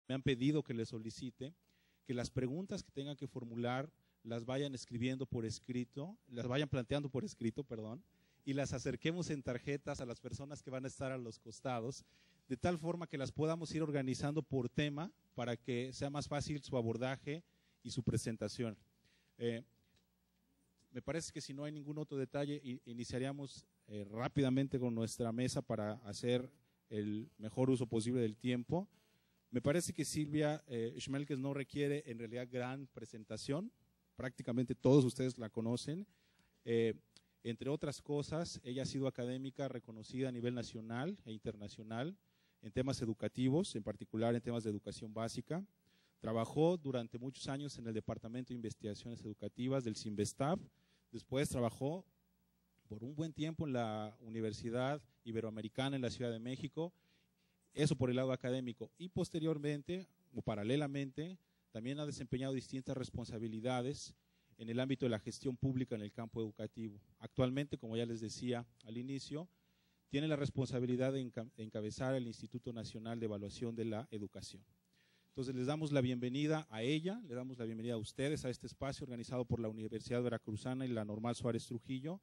me han pedido que les solicite que las preguntas que tengan que formular las vayan escribiendo por escrito, las vayan planteando por escrito, perdón, y las acerquemos en tarjetas a las personas que van a estar a los costados, de tal forma que las podamos ir organizando por tema para que sea más fácil su abordaje y su presentación. Me parece que si no hay ningún otro detalle, iniciaríamos rápidamente con nuestra mesa para hacer el mejor uso posible del tiempo. Me parece que Silvia Schmelkes no requiere en realidad gran presentación, prácticamente todos ustedes la conocen. Entre otras cosas, ella ha sido académica reconocida a nivel nacional e internacional en temas educativos, en particular en temas de educación básica. Trabajó durante muchos años en el Departamento de Investigaciones Educativas del CINVESTAB. Después trabajó por un buen tiempo en la Universidad Iberoamericana en la Ciudad de México, eso por el lado académico. Y posteriormente, o paralelamente, también ha desempeñado distintas responsabilidades en el ámbito de la gestión pública en el campo educativo. Actualmente, como ya les decía al inicio, tiene la responsabilidad de encabezar el Instituto Nacional de Evaluación de la Educación. Entonces, les damos la bienvenida a ella, le damos la bienvenida a ustedes a este espacio organizado por la Universidad Veracruzana y la Normal Suárez Trujillo.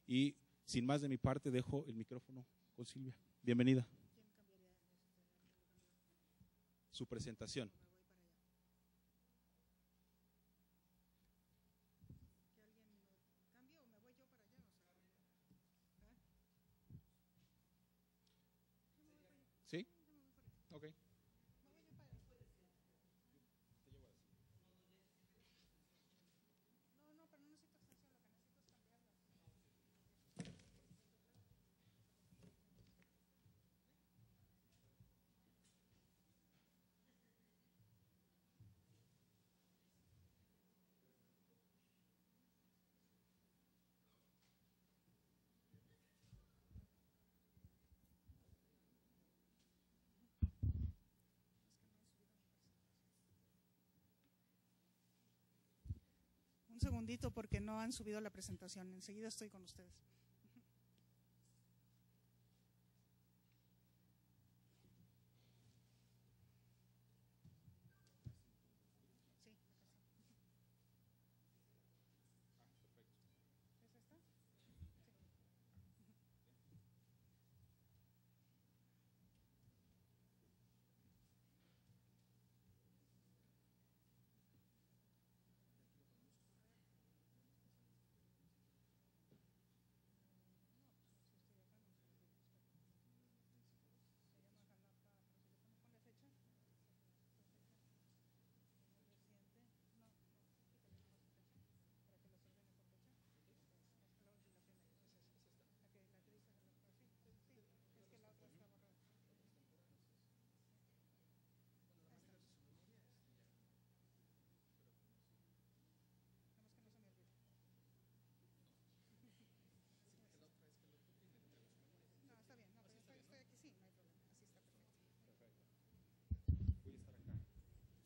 Y sin más de mi parte, dejo el micrófono con Silvia. Bienvenida. Su presentación. ¿Sí? Ok. Un segundito porque no han subido la presentación. Enseguida estoy con ustedes.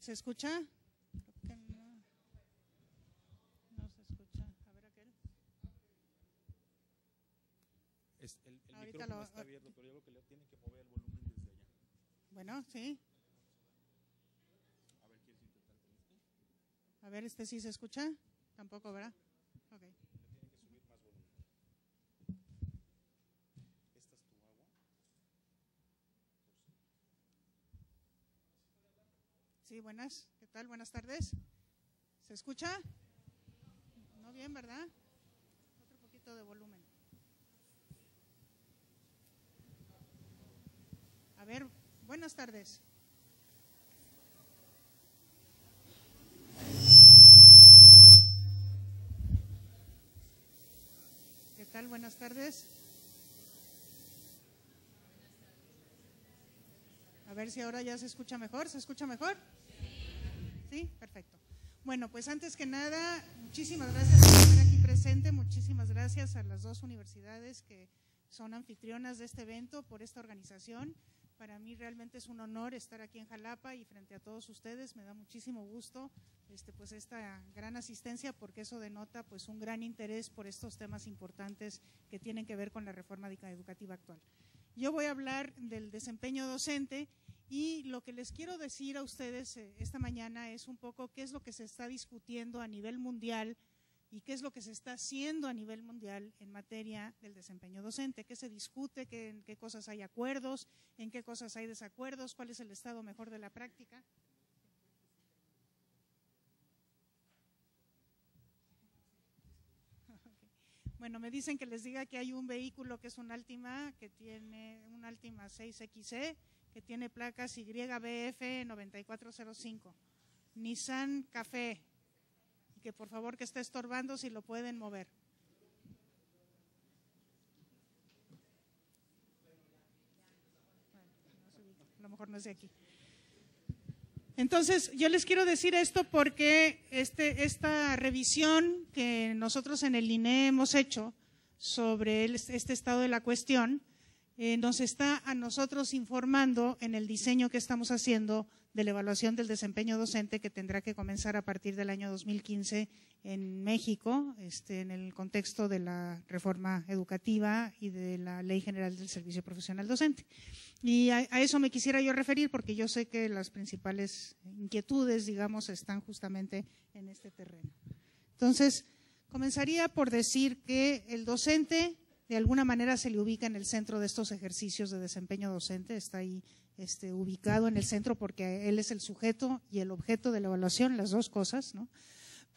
¿Se escucha? Creo que no. No se escucha. A ver aquel. El micrófono está abierto, pero yo creo que le tienen que mover el volumen desde allá. Bueno, sí. A ver, ¿quieres intentar con este? A ver, ¿este sí se escucha? Tampoco, ¿verdad? Ok. Le tienen que subir más volumen. ¿Esta es tu agua? Sí, buenas. ¿Qué tal? Buenas tardes. ¿Se escucha? No bien, ¿verdad? Otro poquito de volumen. A ver, buenas tardes. ¿Qué tal? Buenas tardes. A ver si ahora ya se escucha mejor. ¿Se escucha mejor? Sí, perfecto. Bueno, pues antes que nada, muchísimas gracias por estar aquí presente. Muchísimas gracias a las dos universidades que son anfitrionas de este evento por esta organización. Para mí realmente es un honor estar aquí en Jalapa y frente a todos ustedes. Me da muchísimo gusto pues esta gran asistencia, porque eso denota pues un gran interés por estos temas importantes que tienen que ver con la reforma educativa actual. Yo voy a hablar del desempeño docente Y lo que les quiero decir a ustedes esta mañana es un poco qué es lo que se está discutiendo a nivel mundial y qué es lo que se está haciendo a nivel mundial en materia del desempeño docente, qué se discute, en qué cosas hay acuerdos, en qué cosas hay desacuerdos, cuál es el estado mejor de la práctica. Bueno, me dicen que les diga que hay un vehículo que es un Altima, que tiene un Altima 6XE, que tiene placas YBF 9405, Nissan Café, y que por favor que esté estorbando si lo pueden mover. Bueno, a lo mejor no es de aquí. Entonces, yo les quiero decir esto porque esta revisión que nosotros en el INE hemos hecho sobre este estado de la cuestión, nos está a nosotros informando en el diseño que estamos haciendo de la evaluación del desempeño docente que tendrá que comenzar a partir del año 2015 en México, en el contexto de la reforma educativa y de la Ley General del Servicio Profesional Docente. Y a eso me quisiera yo referir porque yo sé que las principales inquietudes, digamos, están justamente en este terreno. Entonces, comenzaría por decir que el docente de alguna manera se le ubica en el centro de estos ejercicios de desempeño docente, está ahí ubicado en el centro porque él es el sujeto y el objeto de la evaluación, las dos cosas, ¿no?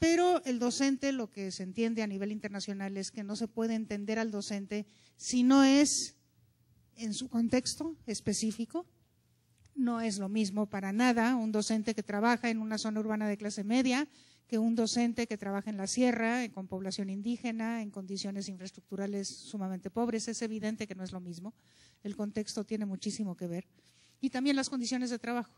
Pero el docente, lo que se entiende a nivel internacional es que no se puede entender al docente si no es en su contexto específico. No es lo mismo para nada un docente que trabaja en una zona urbana de clase media que un docente que trabaja en la sierra, con población indígena, en condiciones infraestructurales sumamente pobres. Es evidente que no es lo mismo. El contexto tiene muchísimo que ver. Y también las condiciones de trabajo.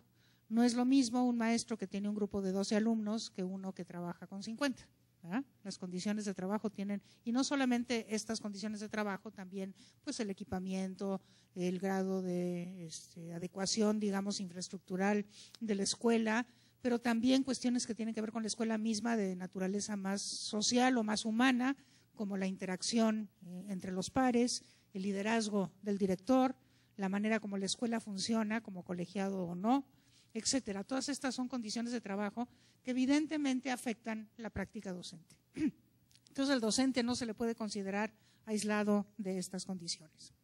No es lo mismo un maestro que tiene un grupo de 12 alumnos que uno que trabaja con 50. ¿verdad? Las condiciones de trabajo tienen, y no solamente estas condiciones de trabajo, también pues el equipamiento, el grado de adecuación, digamos, infraestructural de la escuela, pero también cuestiones que tienen que ver con la escuela misma de naturaleza más social o más humana, como la interacción entre los pares, el liderazgo del director, la manera como la escuela funciona, como colegiado o no, etcétera. Todas estas son condiciones de trabajo que evidentemente afectan la práctica docente. Entonces, el docente no se le puede considerar aislado de estas condiciones.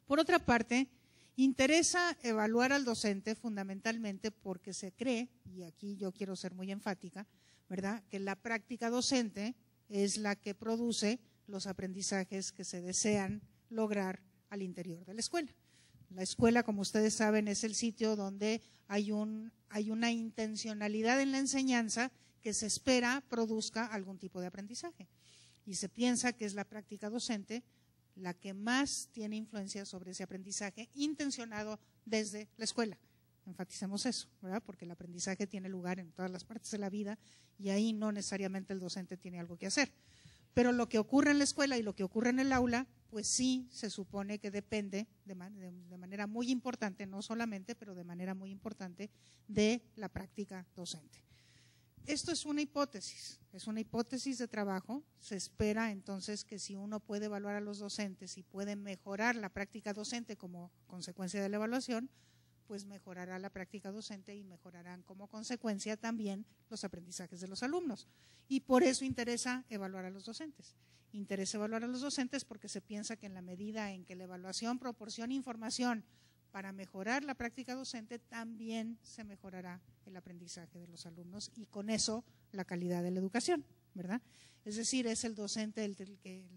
Por otra parte, interesa evaluar al docente fundamentalmente porque se cree, y aquí yo quiero ser muy enfática, ¿verdad?, que la práctica docente es la que produce los aprendizajes que se desean lograr al interior de la escuela. La escuela, como ustedes saben, es el sitio donde hay una intencionalidad en la enseñanza que se espera produzca algún tipo de aprendizaje. Y se piensa que es la práctica docente la que más tiene influencia sobre ese aprendizaje intencionado desde la escuela. Enfaticemos eso, ¿verdad? Porque el aprendizaje tiene lugar en todas las partes de la vida y ahí no necesariamente el docente tiene algo que hacer. Pero lo que ocurre en la escuela y lo que ocurre en el aula, pues sí se supone que depende de manera muy importante, no solamente, pero de manera muy importante, de la práctica docente. Esto es una hipótesis de trabajo. Se espera entonces que si uno puede evaluar a los docentes y puede mejorar la práctica docente como consecuencia de la evaluación, pues mejorará la práctica docente y mejorarán como consecuencia también los aprendizajes de los alumnos. Y por eso interesa evaluar a los docentes. Interesa evaluar a los docentes porque se piensa que en la medida en que la evaluación proporciona información para mejorar la práctica docente, también se mejorará el aprendizaje de los alumnos y con eso la calidad de la educación, ¿verdad? Es decir, es el docente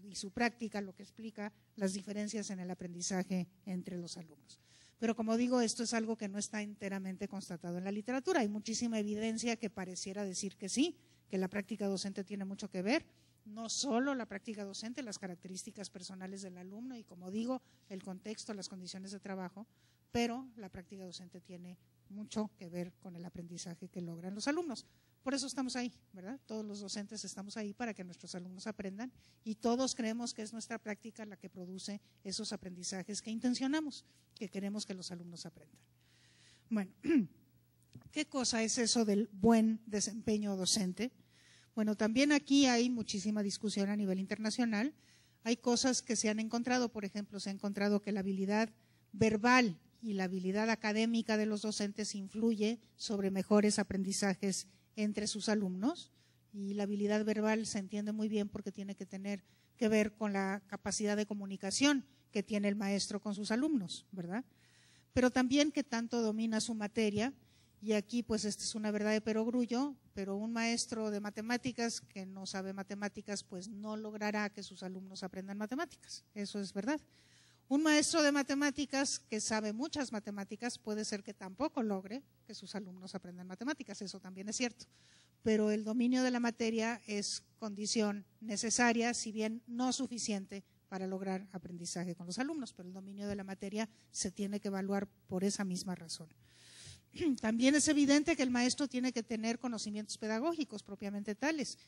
y su práctica lo que explica las diferencias en el aprendizaje entre los alumnos. Pero como digo, esto es algo que no está enteramente constatado en la literatura. Hay muchísima evidencia que pareciera decir que sí, que la práctica docente tiene mucho que ver. No solo la práctica docente, las características personales del alumno y, como digo, el contexto, las condiciones de trabajo, pero la práctica docente tiene mucho que ver con el aprendizaje que logran los alumnos. Por eso estamos ahí, ¿verdad? Todos los docentes estamos ahí para que nuestros alumnos aprendan y todos creemos que es nuestra práctica la que produce esos aprendizajes que intencionamos, que queremos que los alumnos aprendan. Bueno, ¿qué cosa es eso del buen desempeño docente? Bueno, también aquí hay muchísima discusión a nivel internacional. Hay cosas que se han encontrado, por ejemplo, se ha encontrado que la habilidad verbal y la habilidad académica de los docentes influye sobre mejores aprendizajes entre sus alumnos, y la habilidad verbal se entiende muy bien porque tiene que tener que ver con la capacidad de comunicación que tiene el maestro con sus alumnos, ¿verdad? Pero también que tanto domina su materia, y aquí pues esta es una verdad de perogrullo, pero un maestro de matemáticas que no sabe matemáticas pues no logrará que sus alumnos aprendan matemáticas, eso es verdad. Un maestro de matemáticas que sabe muchas matemáticas puede ser que tampoco logre que sus alumnos aprendan matemáticas, eso también es cierto. Pero el dominio de la materia es condición necesaria, si bien no suficiente para lograr aprendizaje con los alumnos, pero el dominio de la materia se tiene que evaluar por esa misma razón. También es evidente que el maestro tiene que tener conocimientos pedagógicos propiamente tales.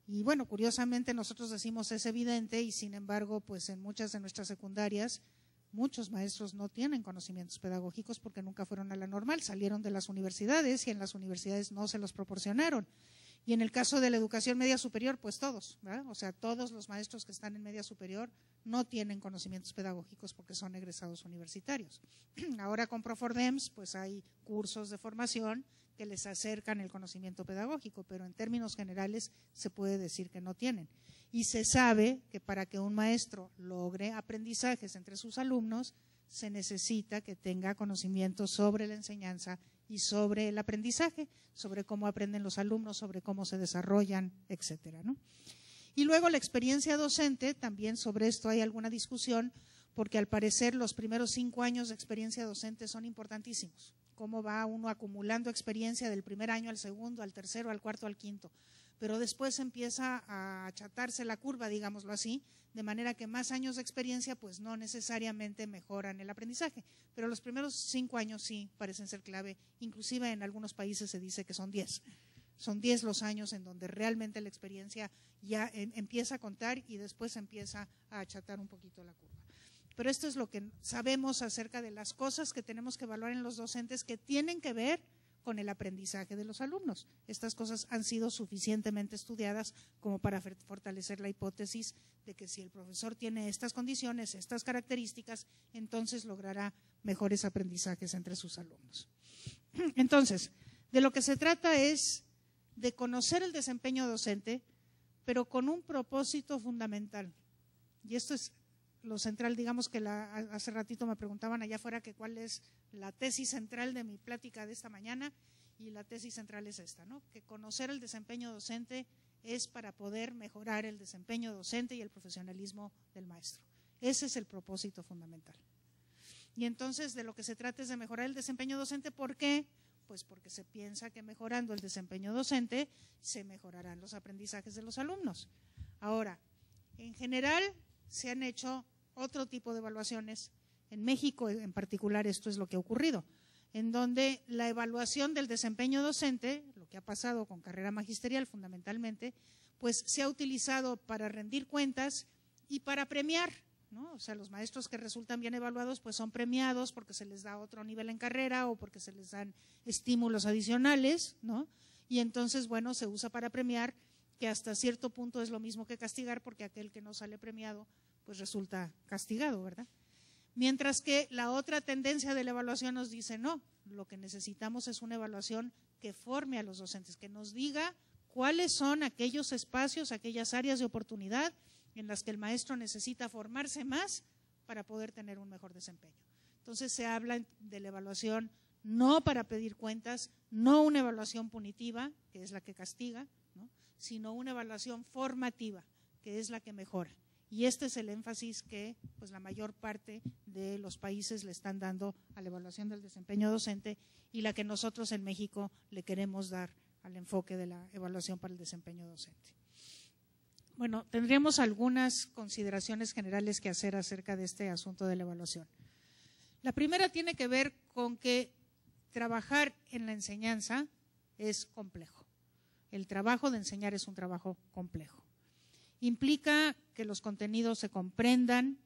Y bueno, curiosamente nosotros decimos es evidente y sin embargo, pues en muchas de nuestras secundarias, muchos maestros no tienen conocimientos pedagógicos porque nunca fueron a la normal, salieron de las universidades y en las universidades no se los proporcionaron. Y en el caso de la educación media superior, pues todos, ¿verdad? O sea, todos los maestros que están en media superior no tienen conocimientos pedagógicos porque son egresados universitarios. Ahora con Profordems, pues hay cursos de formación que les acercan el conocimiento pedagógico, pero en términos generales se puede decir que no tienen. Y se sabe que para que un maestro logre aprendizajes entre sus alumnos, se necesita que tenga conocimiento sobre la enseñanza y sobre el aprendizaje, sobre cómo aprenden los alumnos, sobre cómo se desarrollan, etcétera, ¿no? Y luego la experiencia docente, también sobre esto hay alguna discusión, porque al parecer los primeros 5 años de experiencia docente son importantísimos. Cómo va uno acumulando experiencia del primer año al segundo, al tercero, al cuarto, al quinto. Pero después empieza a achatarse la curva, digámoslo así, de manera que más años de experiencia pues no necesariamente mejoran el aprendizaje. Pero los primeros 5 años sí parecen ser clave, inclusive en algunos países se dice que son 10. Son 10 los años en donde realmente la experiencia ya empieza a contar y después empieza a achatar un poquito la curva. Pero esto es lo que sabemos acerca de las cosas que tenemos que evaluar en los docentes que tienen que ver con el aprendizaje de los alumnos. Estas cosas han sido suficientemente estudiadas como para fortalecer la hipótesis de que si el profesor tiene estas condiciones, estas características, entonces logrará mejores aprendizajes entre sus alumnos. Entonces, de lo que se trata es de conocer el desempeño docente, pero con un propósito fundamental. Y esto es lo central, digamos que hace ratito me preguntaban allá afuera que cuál es la tesis central de mi plática de esta mañana, y la tesis central es esta, ¿no? Que conocer el desempeño docente es para poder mejorar el desempeño docente y el profesionalismo del maestro. Ese es el propósito fundamental. Y entonces de lo que se trata es de mejorar el desempeño docente. ¿Por qué? Pues porque se piensa que mejorando el desempeño docente se mejorarán los aprendizajes de los alumnos. Ahora, en general se han hecho otro tipo de evaluaciones. En México en particular esto es lo que ha ocurrido, en donde la evaluación del desempeño docente, lo que ha pasado con carrera magisterial fundamentalmente, pues se ha utilizado para rendir cuentas y para premiar, ¿no? O sea, los maestros que resultan bien evaluados pues son premiados porque se les da otro nivel en carrera o porque se les dan estímulos adicionales, ¿no? Y entonces, bueno, se usa para premiar, que hasta cierto punto es lo mismo que castigar, porque aquel que no sale premiado pues resulta castigado, ¿verdad? Mientras que la otra tendencia de la evaluación nos dice no, lo que necesitamos es una evaluación que forme a los docentes, que nos diga cuáles son aquellos espacios, aquellas áreas de oportunidad en las que el maestro necesita formarse más para poder tener un mejor desempeño. Entonces se habla de la evaluación no para pedir cuentas, no una evaluación punitiva, que es la que castiga, ¿no? Sino una evaluación formativa, que es la que mejora. Y este es el énfasis que pues, la mayor parte de los países le están dando a la evaluación del desempeño docente y la que nosotros en México le queremos dar al enfoque de la evaluación para el desempeño docente. Bueno, tendríamos algunas consideraciones generales que hacer acerca de este asunto de la evaluación. La primera tiene que ver con que trabajar en la enseñanza es complejo. El trabajo de enseñar es un trabajo complejo. Implica que los contenidos se comprendan,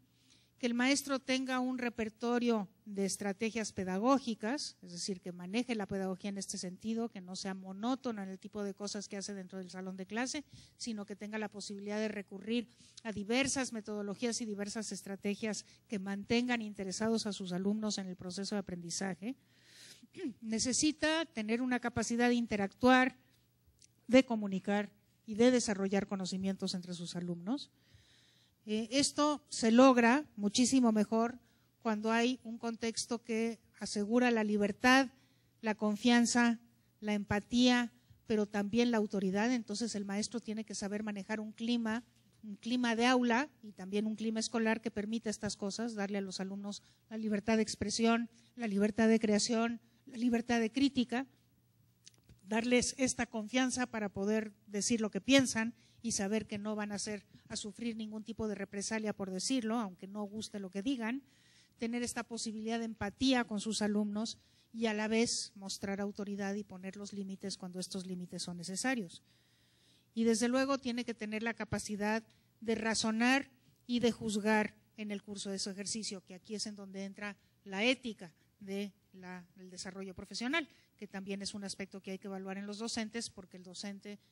que el maestro tenga un repertorio de estrategias pedagógicas, es decir, que maneje la pedagogía en este sentido, que no sea monótono en el tipo de cosas que hace dentro del salón de clase, sino que tenga la posibilidad de recurrir a diversas metodologías y diversas estrategias que mantengan interesados a sus alumnos en el proceso de aprendizaje. Necesita tener una capacidad de interactuar, de comunicar y de desarrollar conocimientos entre sus alumnos. Esto se logra muchísimo mejor cuando hay un contexto que asegura la libertad, la confianza, la empatía, pero también la autoridad. Entonces el maestro tiene que saber manejar un clima de aula y también un clima escolar que permita estas cosas, darle a los alumnos la libertad de expresión, la libertad de creación, la libertad de crítica, darles esta confianza para poder decir lo que piensan y saber que no van a sufrir ningún tipo de represalia por decirlo, aunque no guste lo que digan, tener esta posibilidad de empatía con sus alumnos y a la vez mostrar autoridad y poner los límites cuando estos límites son necesarios. Y desde luego tiene que tener la capacidad de razonar y de juzgar en el curso de su ejercicio, que aquí es en donde entra la ética del desarrollo profesional, que también es un aspecto que hay que evaluar en los docentes, porque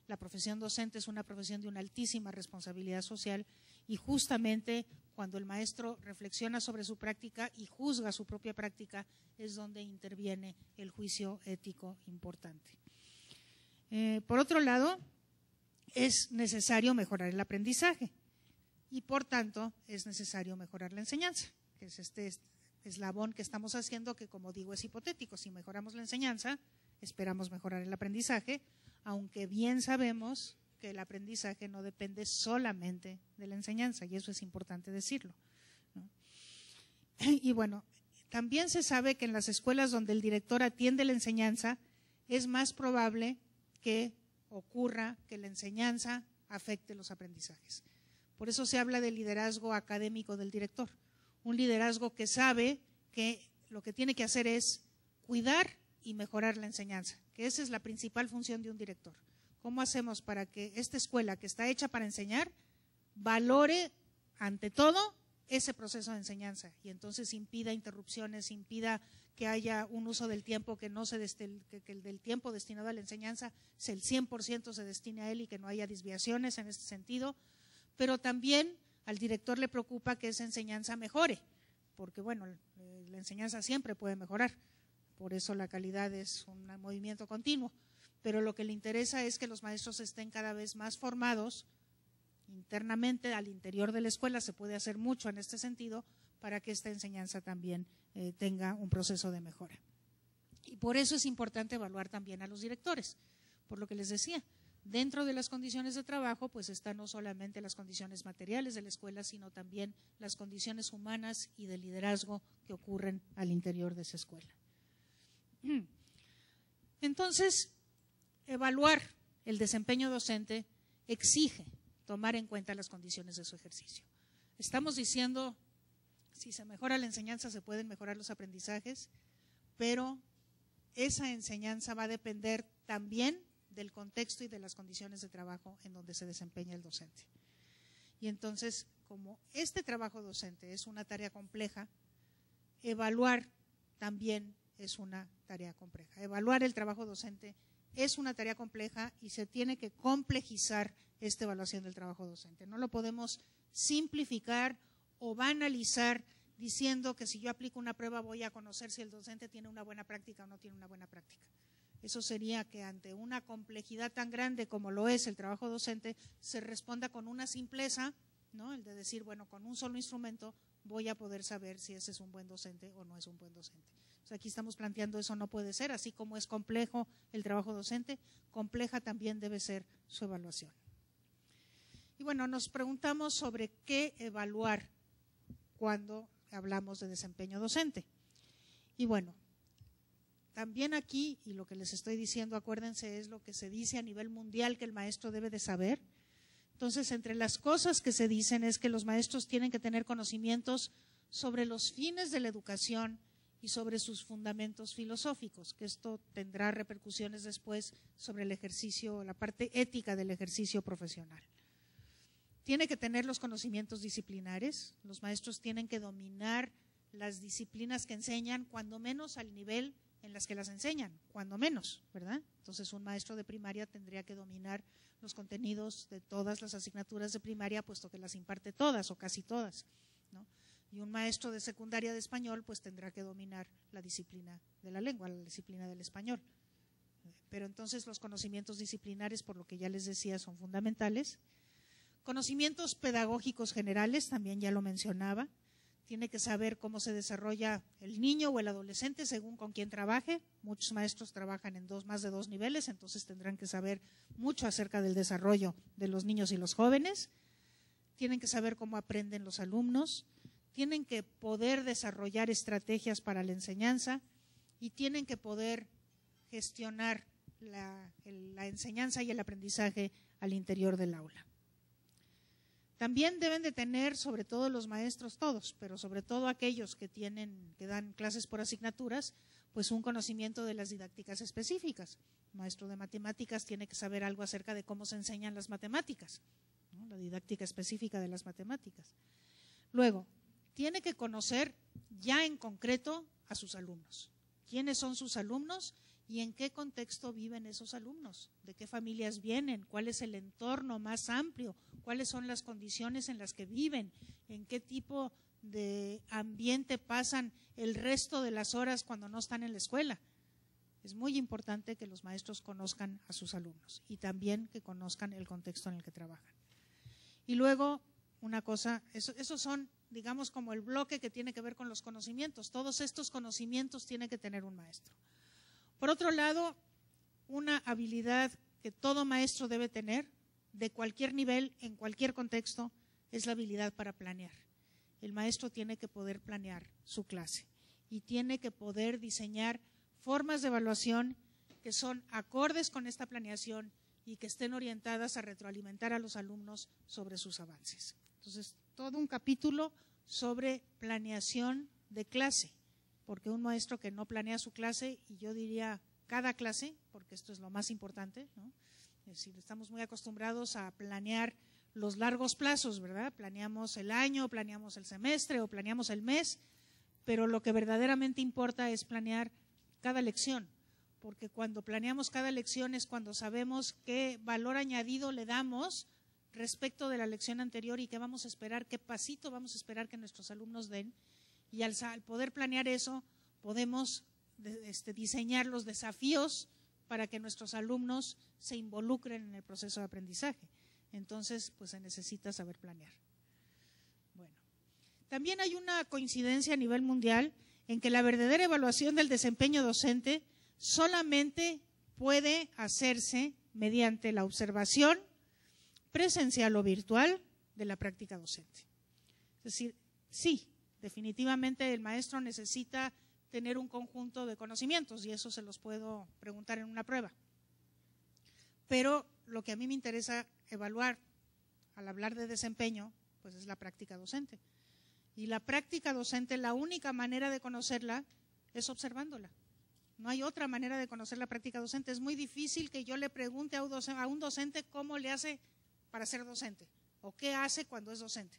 la profesión docente es una profesión de una altísima responsabilidad social y justamente cuando el maestro reflexiona sobre su práctica y juzga su propia práctica es donde interviene el juicio ético importante. Por otro lado, es necesario mejorar el aprendizaje y por tanto es necesario mejorar la enseñanza, que es este eslabón que estamos haciendo, que como digo es hipotético. Si mejoramos la enseñanza, esperamos mejorar el aprendizaje, aunque bien sabemos que el aprendizaje no depende solamente de la enseñanza, y eso es importante decirlo, ¿no? Y bueno, también se sabe que en las escuelas donde el director atiende la enseñanza, es más probable que ocurra que la enseñanza afecte los aprendizajes. Por eso se habla del liderazgo académico del director. Un liderazgo que sabe que lo que tiene que hacer es cuidar y mejorar la enseñanza, que esa es la principal función de un director. ¿Cómo hacemos para que esta escuela que está hecha para enseñar valore ante todo ese proceso de enseñanza y entonces impida interrupciones, impida que haya un uso del tiempo que el del tiempo destinado a la enseñanza el 100% se destine a él y que no haya desviaciones en este sentido? Pero también al director le preocupa que esa enseñanza mejore, porque bueno, la enseñanza siempre puede mejorar, por eso la calidad es un movimiento continuo, pero lo que le interesa es que los maestros estén cada vez más formados internamente al interior de la escuela. Se puede hacer mucho en este sentido para que esta enseñanza también tenga un proceso de mejora. Y por eso es importante evaluar también a los directores, por lo que les decía. Dentro de las condiciones de trabajo, pues están no solamente las condiciones materiales de la escuela, sino también las condiciones humanas y de liderazgo que ocurren al interior de esa escuela. Entonces, evaluar el desempeño docente exige tomar en cuenta las condiciones de su ejercicio. Estamos diciendo, si se mejora la enseñanza, se pueden mejorar los aprendizajes, pero esa enseñanza va a depender también del contexto y de las condiciones de trabajo en donde se desempeña el docente. Y entonces, como este trabajo docente es una tarea compleja, evaluar también es una tarea compleja. Evaluar el trabajo docente es una tarea compleja y se tiene que complejizar esta evaluación del trabajo docente. No lo podemos simplificar o banalizar diciendo que si yo aplico una prueba voy a conocer si el docente tiene una buena práctica o no tiene una buena práctica. Eso sería que ante una complejidad tan grande como lo es el trabajo docente, se responda con una simpleza, ¿no? El de decir, bueno, con un solo instrumento voy a poder saber si ese es un buen docente o no es un buen docente. O sea, aquí estamos planteando eso no puede ser, así como es complejo el trabajo docente, compleja también debe ser su evaluación. Y bueno, nos preguntamos sobre qué evaluar cuando hablamos de desempeño docente. Y bueno, también aquí, y lo que les estoy diciendo, acuérdense, es lo que se dice a nivel mundial que el maestro debe de saber. Entonces, entre las cosas que se dicen es que los maestros tienen que tener conocimientos sobre los fines de la educación y sobre sus fundamentos filosóficos, que esto tendrá repercusiones después sobre el ejercicio, la parte ética del ejercicio profesional. Tiene que tener los conocimientos disciplinares. Los maestros tienen que dominar las disciplinas que enseñan, cuando menos al nivel en las que las enseñan, cuando menos, ¿verdad? Entonces un maestro de primaria tendría que dominar los contenidos de todas las asignaturas de primaria, puesto que las imparte todas o casi todas, ¿no? Y un maestro de secundaria de español pues tendrá que dominar la disciplina de la lengua, la disciplina del español. Pero entonces los conocimientos disciplinares, por lo que ya les decía, son fundamentales. Conocimientos pedagógicos generales, también ya lo mencionaba. Tiene que saber cómo se desarrolla el niño o el adolescente según con quién trabaje. Muchos maestros trabajan en más de 2 niveles, entonces tendrán que saber mucho acerca del desarrollo de los niños y los jóvenes. Tienen que saber cómo aprenden los alumnos. Tienen que poder desarrollar estrategias para la enseñanza y tienen que poder gestionar la enseñanza y el aprendizaje al interior del aula. También deben de tener, sobre todo los maestros todos, pero sobre todo aquellos que dan clases por asignaturas, pues un conocimiento de las didácticas específicas. El maestro de matemáticas tiene que saber algo acerca de cómo se enseñan las matemáticas, ¿no? La didáctica específica de las matemáticas. Luego, tiene que conocer ya en concreto a sus alumnos. ¿Quiénes son sus alumnos? ¿Y en qué contexto viven esos alumnos? ¿De qué familias vienen? ¿Cuál es el entorno más amplio? ¿Cuáles son las condiciones en las que viven? ¿En qué tipo de ambiente pasan el resto de las horas cuando no están en la escuela? Es muy importante que los maestros conozcan a sus alumnos y también que conozcan el contexto en el que trabajan. Y luego, una cosa, esos son, digamos, como el bloque que tiene que ver con los conocimientos. Todos estos conocimientos tiene que tener un maestro. Por otro lado, una habilidad que todo maestro debe tener, de cualquier nivel, en cualquier contexto, es la habilidad para planear. El maestro tiene que poder planear su clase y tiene que poder diseñar formas de evaluación que son acordes con esta planeación y que estén orientadas a retroalimentar a los alumnos sobre sus avances. Entonces, todo un capítulo sobre planeación de clase, porque un maestro que no planea su clase, y yo diría cada clase, porque esto es lo más importante, ¿no? Es decir, estamos muy acostumbrados a planear los largos plazos, ¿verdad? Planeamos el año, planeamos el semestre o planeamos el mes, pero lo que verdaderamente importa es planear cada lección, porque cuando planeamos cada lección es cuando sabemos qué valor añadido le damos respecto de la lección anterior y qué vamos a esperar, qué pasito vamos a esperar que nuestros alumnos den. Y al poder planear eso, podemos diseñar los desafíos para que nuestros alumnos se involucren en el proceso de aprendizaje. Entonces, pues se necesita saber planear. Bueno, también hay una coincidencia a nivel mundial en que la verdadera evaluación del desempeño docente solamente puede hacerse mediante la observación presencial o virtual de la práctica docente. Es decir, sí, definitivamente el maestro necesita tener un conjunto de conocimientos y eso se los puedo preguntar en una prueba. Pero lo que a mí me interesa evaluar al hablar de desempeño, pues es la práctica docente. Y la práctica docente, la única manera de conocerla es observándola. No hay otra manera de conocer la práctica docente. Es muy difícil que yo le pregunte a un docente cómo le hace para ser docente o qué hace cuando es docente.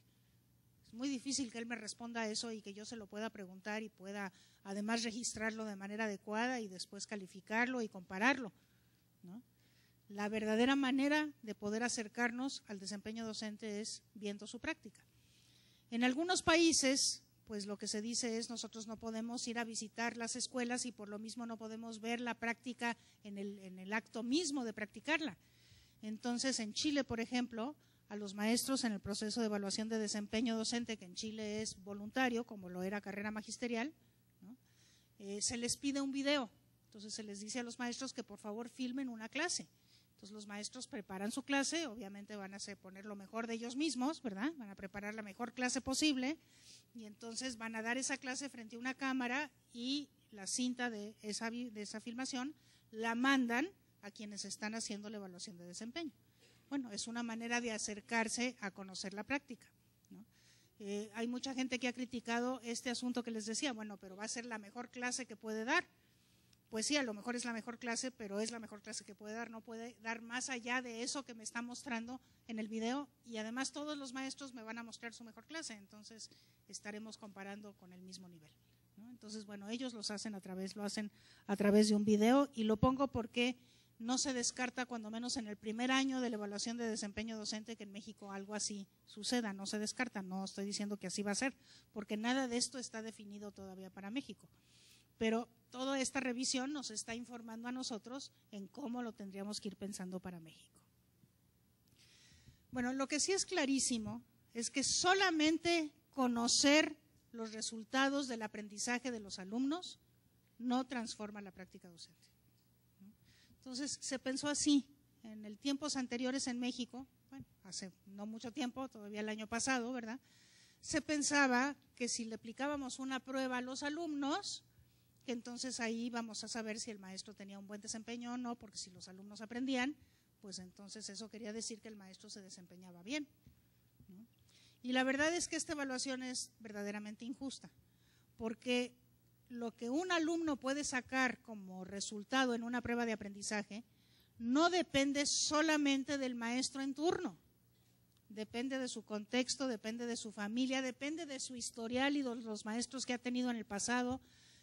Es muy difícil que él me responda a eso y que yo se lo pueda preguntar y pueda además registrarlo de manera adecuada y después calificarlo y compararlo, ¿no? La verdadera manera de poder acercarnos al desempeño docente es viendo su práctica. En algunos países, pues lo que se dice es nosotros no podemos ir a visitar las escuelas y por lo mismo no podemos ver la práctica en el acto mismo de practicarla. Entonces, en Chile, por ejemplo, a los maestros en el proceso de evaluación de desempeño docente, que en Chile es voluntario, como lo era carrera magisterial, ¿no? Se les pide un video. Entonces se les dice a los maestros que por favor filmen una clase. Entonces los maestros preparan su clase, obviamente van a poner lo mejor de ellos mismos, ¿verdad? Van a preparar la mejor clase posible y entonces van a dar esa clase frente a una cámara y la cinta de esa filmación la mandan a quienes están haciendo la evaluación de desempeño. Bueno, es una manera de acercarse a conocer la práctica, ¿no? Hay mucha gente que ha criticado este asunto que les decía, bueno, pero va a ser la mejor clase que puede dar. pues sí, a lo mejor es la mejor clase, pero es la mejor clase que puede dar, no puede dar más allá de eso que me está mostrando en el video, y además todos los maestros me van a mostrar su mejor clase, entonces estaremos comparando con el mismo nivel, ¿no? Entonces, bueno, ellos lo hacen a través de un video, y lo pongo porque no se descarta, cuando menos en el primer año de la evaluación de desempeño docente, que en México algo así suceda. No se descarta, no estoy diciendo que así va a ser, porque nada de esto está definido todavía para México. Pero toda esta revisión nos está informando a nosotros en cómo lo tendríamos que ir pensando para México. Bueno, lo que sí es clarísimo es que solamente conocer los resultados del aprendizaje de los alumnos no transforma la práctica docente. Entonces, se pensó así. En tiempos anteriores en México, bueno, hace no mucho tiempo, todavía el año pasado, ¿verdad? Se pensaba que si le aplicábamos una prueba a los alumnos, que entonces ahí vamos a saber si el maestro tenía un buen desempeño o no, porque si los alumnos aprendían, pues entonces eso quería decir que el maestro se desempeñaba bien, ¿no? Y la verdad es que esta evaluación es verdaderamente injusta, porque lo que un alumno puede sacar como resultado en una prueba de aprendizaje no depende solamente del maestro en turno, depende de su contexto, depende de su familia, depende de su historial y de los maestros que ha tenido en el pasado.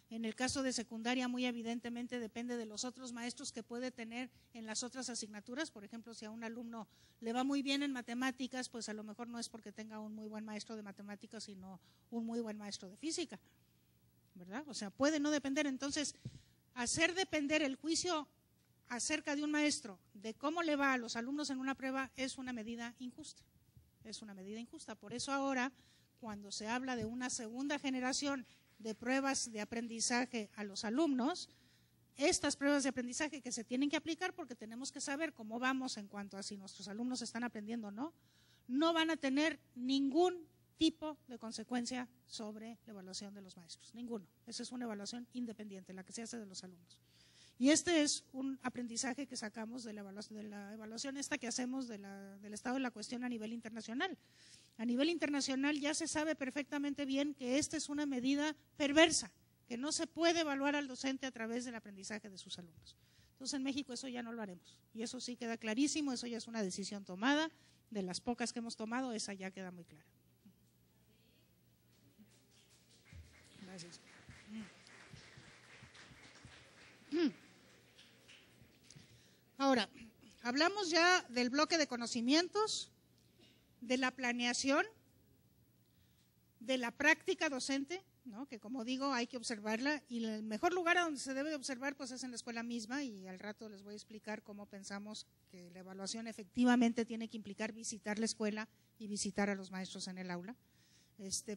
En el caso de secundaria, muy evidentemente depende de los otros maestros que puede tener en las otras asignaturas. Por ejemplo, si a un alumno le va muy bien en matemáticas, pues a lo mejor no es porque tenga un muy buen maestro de matemáticas, sino un muy buen maestro de física, ¿verdad? O sea, puede no depender. Entonces, hacer depender el juicio acerca de un maestro de cómo le va a los alumnos en una prueba es una medida injusta. Es una medida injusta. Por eso ahora, cuando se habla de una segunda generación de pruebas de aprendizaje a los alumnos, estas pruebas de aprendizaje que se tienen que aplicar, porque tenemos que saber cómo vamos en cuanto a si nuestros alumnos están aprendiendo o no, no van a tener ningún tipo de consecuencia sobre la evaluación de los maestros, ninguno. Esa es una evaluación independiente, la que se hace de los alumnos. Y este es un aprendizaje que sacamos de la evaluación esta que hacemos del estado de la cuestión a nivel internacional. A nivel internacional ya se sabe perfectamente bien que esta es una medida perversa, que no se puede evaluar al docente a través del aprendizaje de sus alumnos. Entonces en México eso ya no lo haremos. Y eso sí queda clarísimo, eso ya es una decisión tomada, de las pocas que hemos tomado, esa ya queda muy clara. Gracias. Ahora, hablamos ya del bloque de conocimientos, de la planeación, de la práctica docente, ¿no? Que como digo hay que observarla, y el mejor lugar a donde se debe observar pues es en la escuela misma, y al rato les voy a explicar cómo pensamos que la evaluación efectivamente tiene que implicar visitar la escuela y visitar a los maestros en el aula.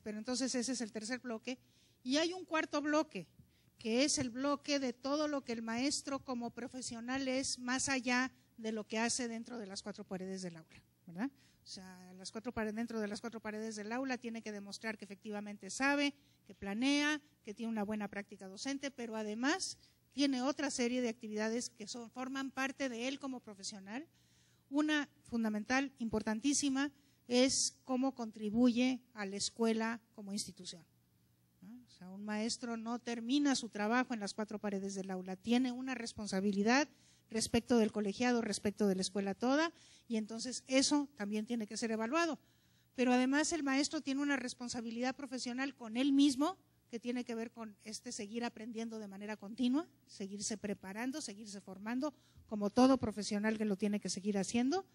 Pero entonces ese es el tercer bloque, y hay un cuarto bloque, que es el bloque de todo lo que el maestro como profesional es más allá de lo que hace dentro de las cuatro paredes del aula, ¿verdad? O sea, dentro de las cuatro paredes del aula tiene que demostrar que efectivamente sabe, que planea, que tiene una buena práctica docente, pero además tiene otra serie de actividades que forman parte de él como profesional. Una fundamental, importantísima, es cómo contribuye a la escuela como institución. O sea, un maestro no termina su trabajo en las cuatro paredes del aula, tiene una responsabilidad respecto del colegiado, respecto de la escuela toda, y entonces eso también tiene que ser evaluado. Pero además el maestro tiene una responsabilidad profesional con él mismo, que tiene que ver con seguir aprendiendo de manera continua, seguirse preparando, seguirse formando, como todo profesional que lo tiene que seguir haciendo.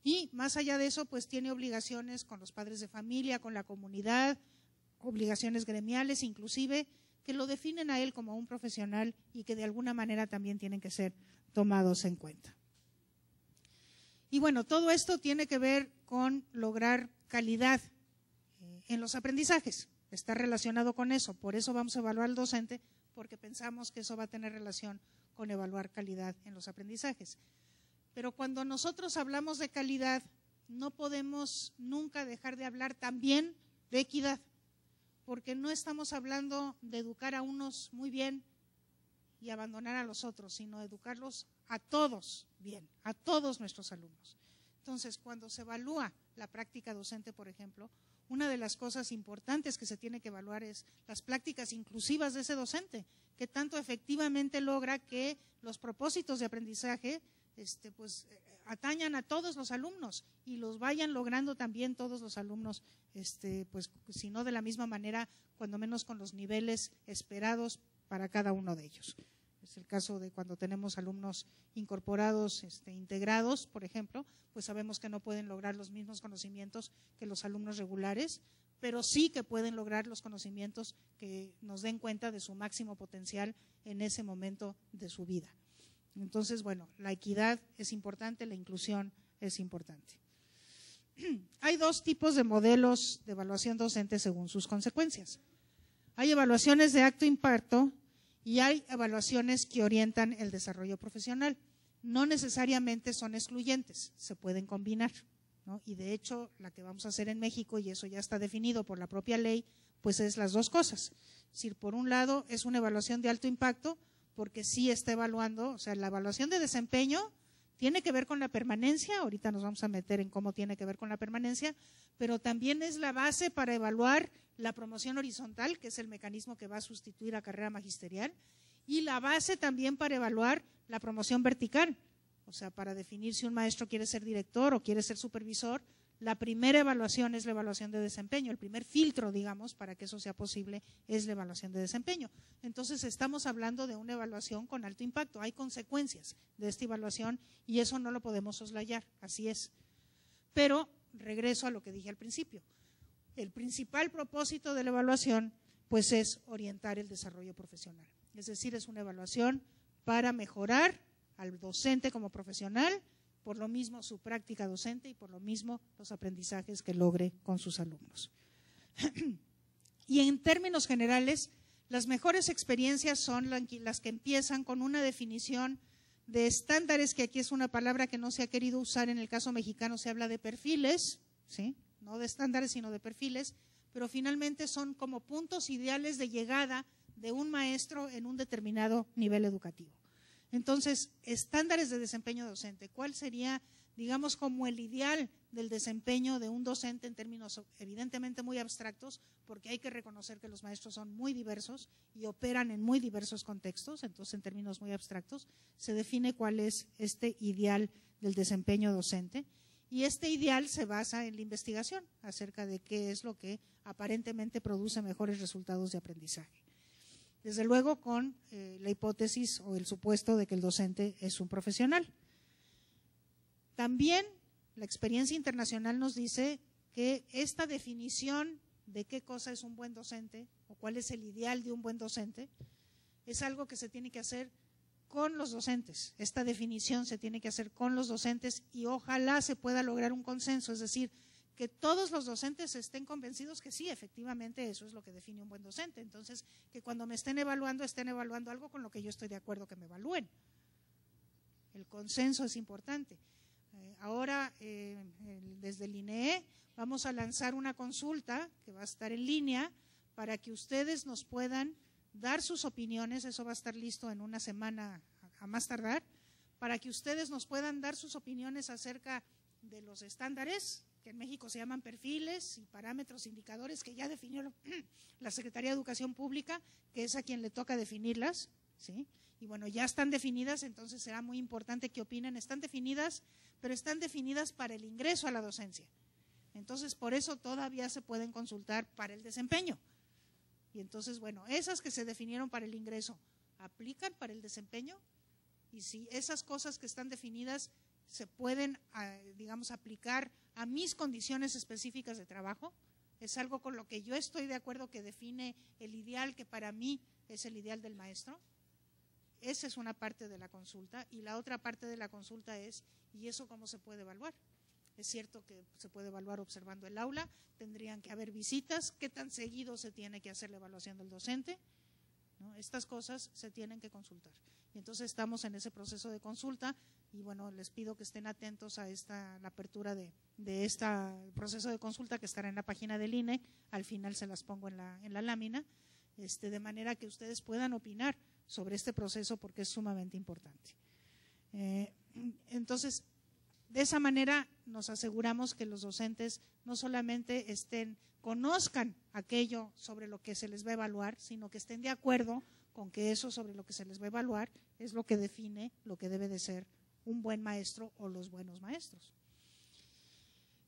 Y más allá de eso, pues tiene obligaciones con los padres de familia, con la comunidad, obligaciones gremiales inclusive, que lo definen a él como un profesional y que de alguna manera también tienen que ser tomados en cuenta. Y bueno, todo esto tiene que ver con lograr calidad en los aprendizajes, está relacionado con eso, por eso vamos a evaluar al docente, porque pensamos que eso va a tener relación con evaluar calidad en los aprendizajes. Pero cuando nosotros hablamos de calidad, no podemos nunca dejar de hablar también de equidad, porque no estamos hablando de educar a unos muy bien y abandonar a los otros, sino educarlos a todos bien, a todos nuestros alumnos. Entonces, cuando se evalúa la práctica docente, por ejemplo, una de las cosas importantes que se tiene que evaluar es las prácticas inclusivas de ese docente, que tanto efectivamente logra que los propósitos de aprendizaje pues atañan a todos los alumnos y los vayan logrando también todos los alumnos, pues si no de la misma manera, cuando menos con los niveles esperados para cada uno de ellos. Es el caso de cuando tenemos alumnos incorporados, integrados, por ejemplo, pues sabemos que no pueden lograr los mismos conocimientos que los alumnos regulares, pero sí que pueden lograr los conocimientos que nos den cuenta de su máximo potencial en ese momento de su vida. Entonces, bueno, la equidad es importante, la inclusión es importante. Hay dos tipos de modelos de evaluación docente según sus consecuencias. Hay evaluaciones de alto impacto y hay evaluaciones que orientan el desarrollo profesional. No necesariamente son excluyentes, se pueden combinar, ¿no? Y de hecho, la que vamos a hacer en México, y eso ya está definido por la propia ley, pues es las dos cosas. Es decir, por un lado es una evaluación de alto impacto, porque sí está evaluando, o sea, la evaluación de desempeño tiene que ver con la permanencia, ahorita nos vamos a meter en cómo tiene que ver con la permanencia, pero también es la base para evaluar la promoción horizontal, que es el mecanismo que va a sustituir a carrera magisterial, y la base también para evaluar la promoción vertical, o sea, para definir si un maestro quiere ser director o quiere ser supervisor. La primera evaluación es la evaluación de desempeño, el primer filtro, digamos, para que eso sea posible es la evaluación de desempeño. Entonces, estamos hablando de una evaluación con alto impacto, hay consecuencias de esta evaluación y eso no lo podemos soslayar, así es. Pero, regreso a lo que dije al principio, el principal propósito de la evaluación, pues es orientar el desarrollo profesional. Es decir, es una evaluación para mejorar al docente como profesional, por lo mismo su práctica docente y por lo mismo los aprendizajes que logre con sus alumnos. Y en términos generales, las mejores experiencias son las que empiezan con una definición de estándares, que aquí es una palabra que no se ha querido usar en el caso mexicano, se habla de perfiles, ¿sí? No de estándares sino de perfiles, pero finalmente son como puntos ideales de llegada de un maestro en un determinado nivel educativo. Entonces, estándares de desempeño docente, ¿cuál sería, digamos, como el ideal del desempeño de un docente en términos evidentemente muy abstractos, porque hay que reconocer que los maestros son muy diversos y operan en muy diversos contextos, entonces en términos muy abstractos se define cuál es este ideal del desempeño docente y este ideal se basa en la investigación acerca de qué es lo que aparentemente produce mejores resultados de aprendizaje. Desde luego con la hipótesis o el supuesto de que el docente es un profesional. También la experiencia internacional nos dice que esta definición de qué cosa es un buen docente o cuál es el ideal de un buen docente es algo que se tiene que hacer con los docentes. Esta definición se tiene que hacer con los docentes y ojalá se pueda lograr un consenso, es decir, que todos los docentes estén convencidos que sí, efectivamente eso es lo que define un buen docente. Entonces, que cuando me estén evaluando algo con lo que yo estoy de acuerdo que me evalúen. El consenso es importante. Ahora, desde el INEE, vamos a lanzar una consulta que va a estar en línea para que ustedes nos puedan dar sus opiniones, eso va a estar listo en una semana a más tardar, para que ustedes nos puedan dar sus opiniones acerca de los estándares, que en México se llaman perfiles y parámetros, indicadores que ya definió la Secretaría de Educación Pública, que es a quien le toca definirlas, ¿sí? Y bueno, ya están definidas, entonces será muy importante que opinen. Están definidas, pero están definidas para el ingreso a la docencia. Entonces, por eso todavía se pueden consultar para el desempeño. Y entonces, bueno, esas que se definieron para el ingreso, ¿aplican para el desempeño? Y si esas cosas que están definidas se pueden, digamos, aplicar a mis condiciones específicas de trabajo, es algo con lo que yo estoy de acuerdo que define el ideal que para mí es el ideal del maestro. Esa es una parte de la consulta y la otra parte de la consulta es, ¿y eso cómo se puede evaluar? Es cierto que se puede evaluar observando el aula, tendrían que haber visitas, ¿qué tan seguido se tiene que hacer la evaluación del docente? ¿No? Estas cosas se tienen que consultar. Y entonces estamos en ese proceso de consulta y bueno, les pido que estén atentos a la apertura de este proceso de consulta que estará en la página del INE, al final se las pongo en la lámina, de manera que ustedes puedan opinar sobre este proceso porque es sumamente importante. Entonces, De esa manera nos aseguramos que los docentes no solamente conozcan aquello sobre lo que se les va a evaluar, sino que estén de acuerdo con que eso sobre lo que se les va a evaluar es lo que define lo que debe de ser un buen maestro o los buenos maestros.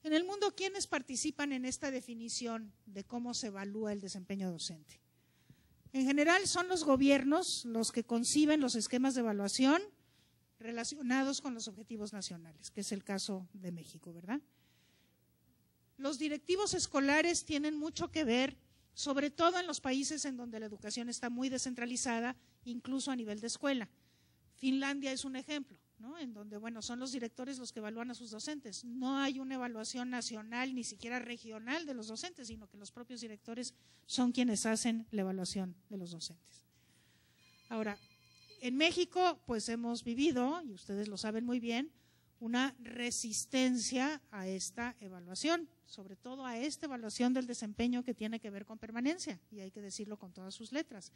En el mundo, ¿quiénes participan en esta definición de cómo se evalúa el desempeño docente? En general son los gobiernos los que conciben los esquemas de evaluación relacionados con los objetivos nacionales, que es el caso de México, ¿verdad? Los directivos escolares tienen mucho que ver, sobre todo en los países en donde la educación está muy descentralizada, incluso a nivel de escuela. Finlandia es un ejemplo, ¿no? En donde, bueno, son los directores los que evalúan a sus docentes. No hay una evaluación nacional, ni siquiera regional de los docentes, sino que los propios directores son quienes hacen la evaluación de los docentes. Ahora, en México, pues hemos vivido, y ustedes lo saben muy bien, una resistencia a esta evaluación, sobre todo a esta evaluación del desempeño que tiene que ver con permanencia, y hay que decirlo con todas sus letras.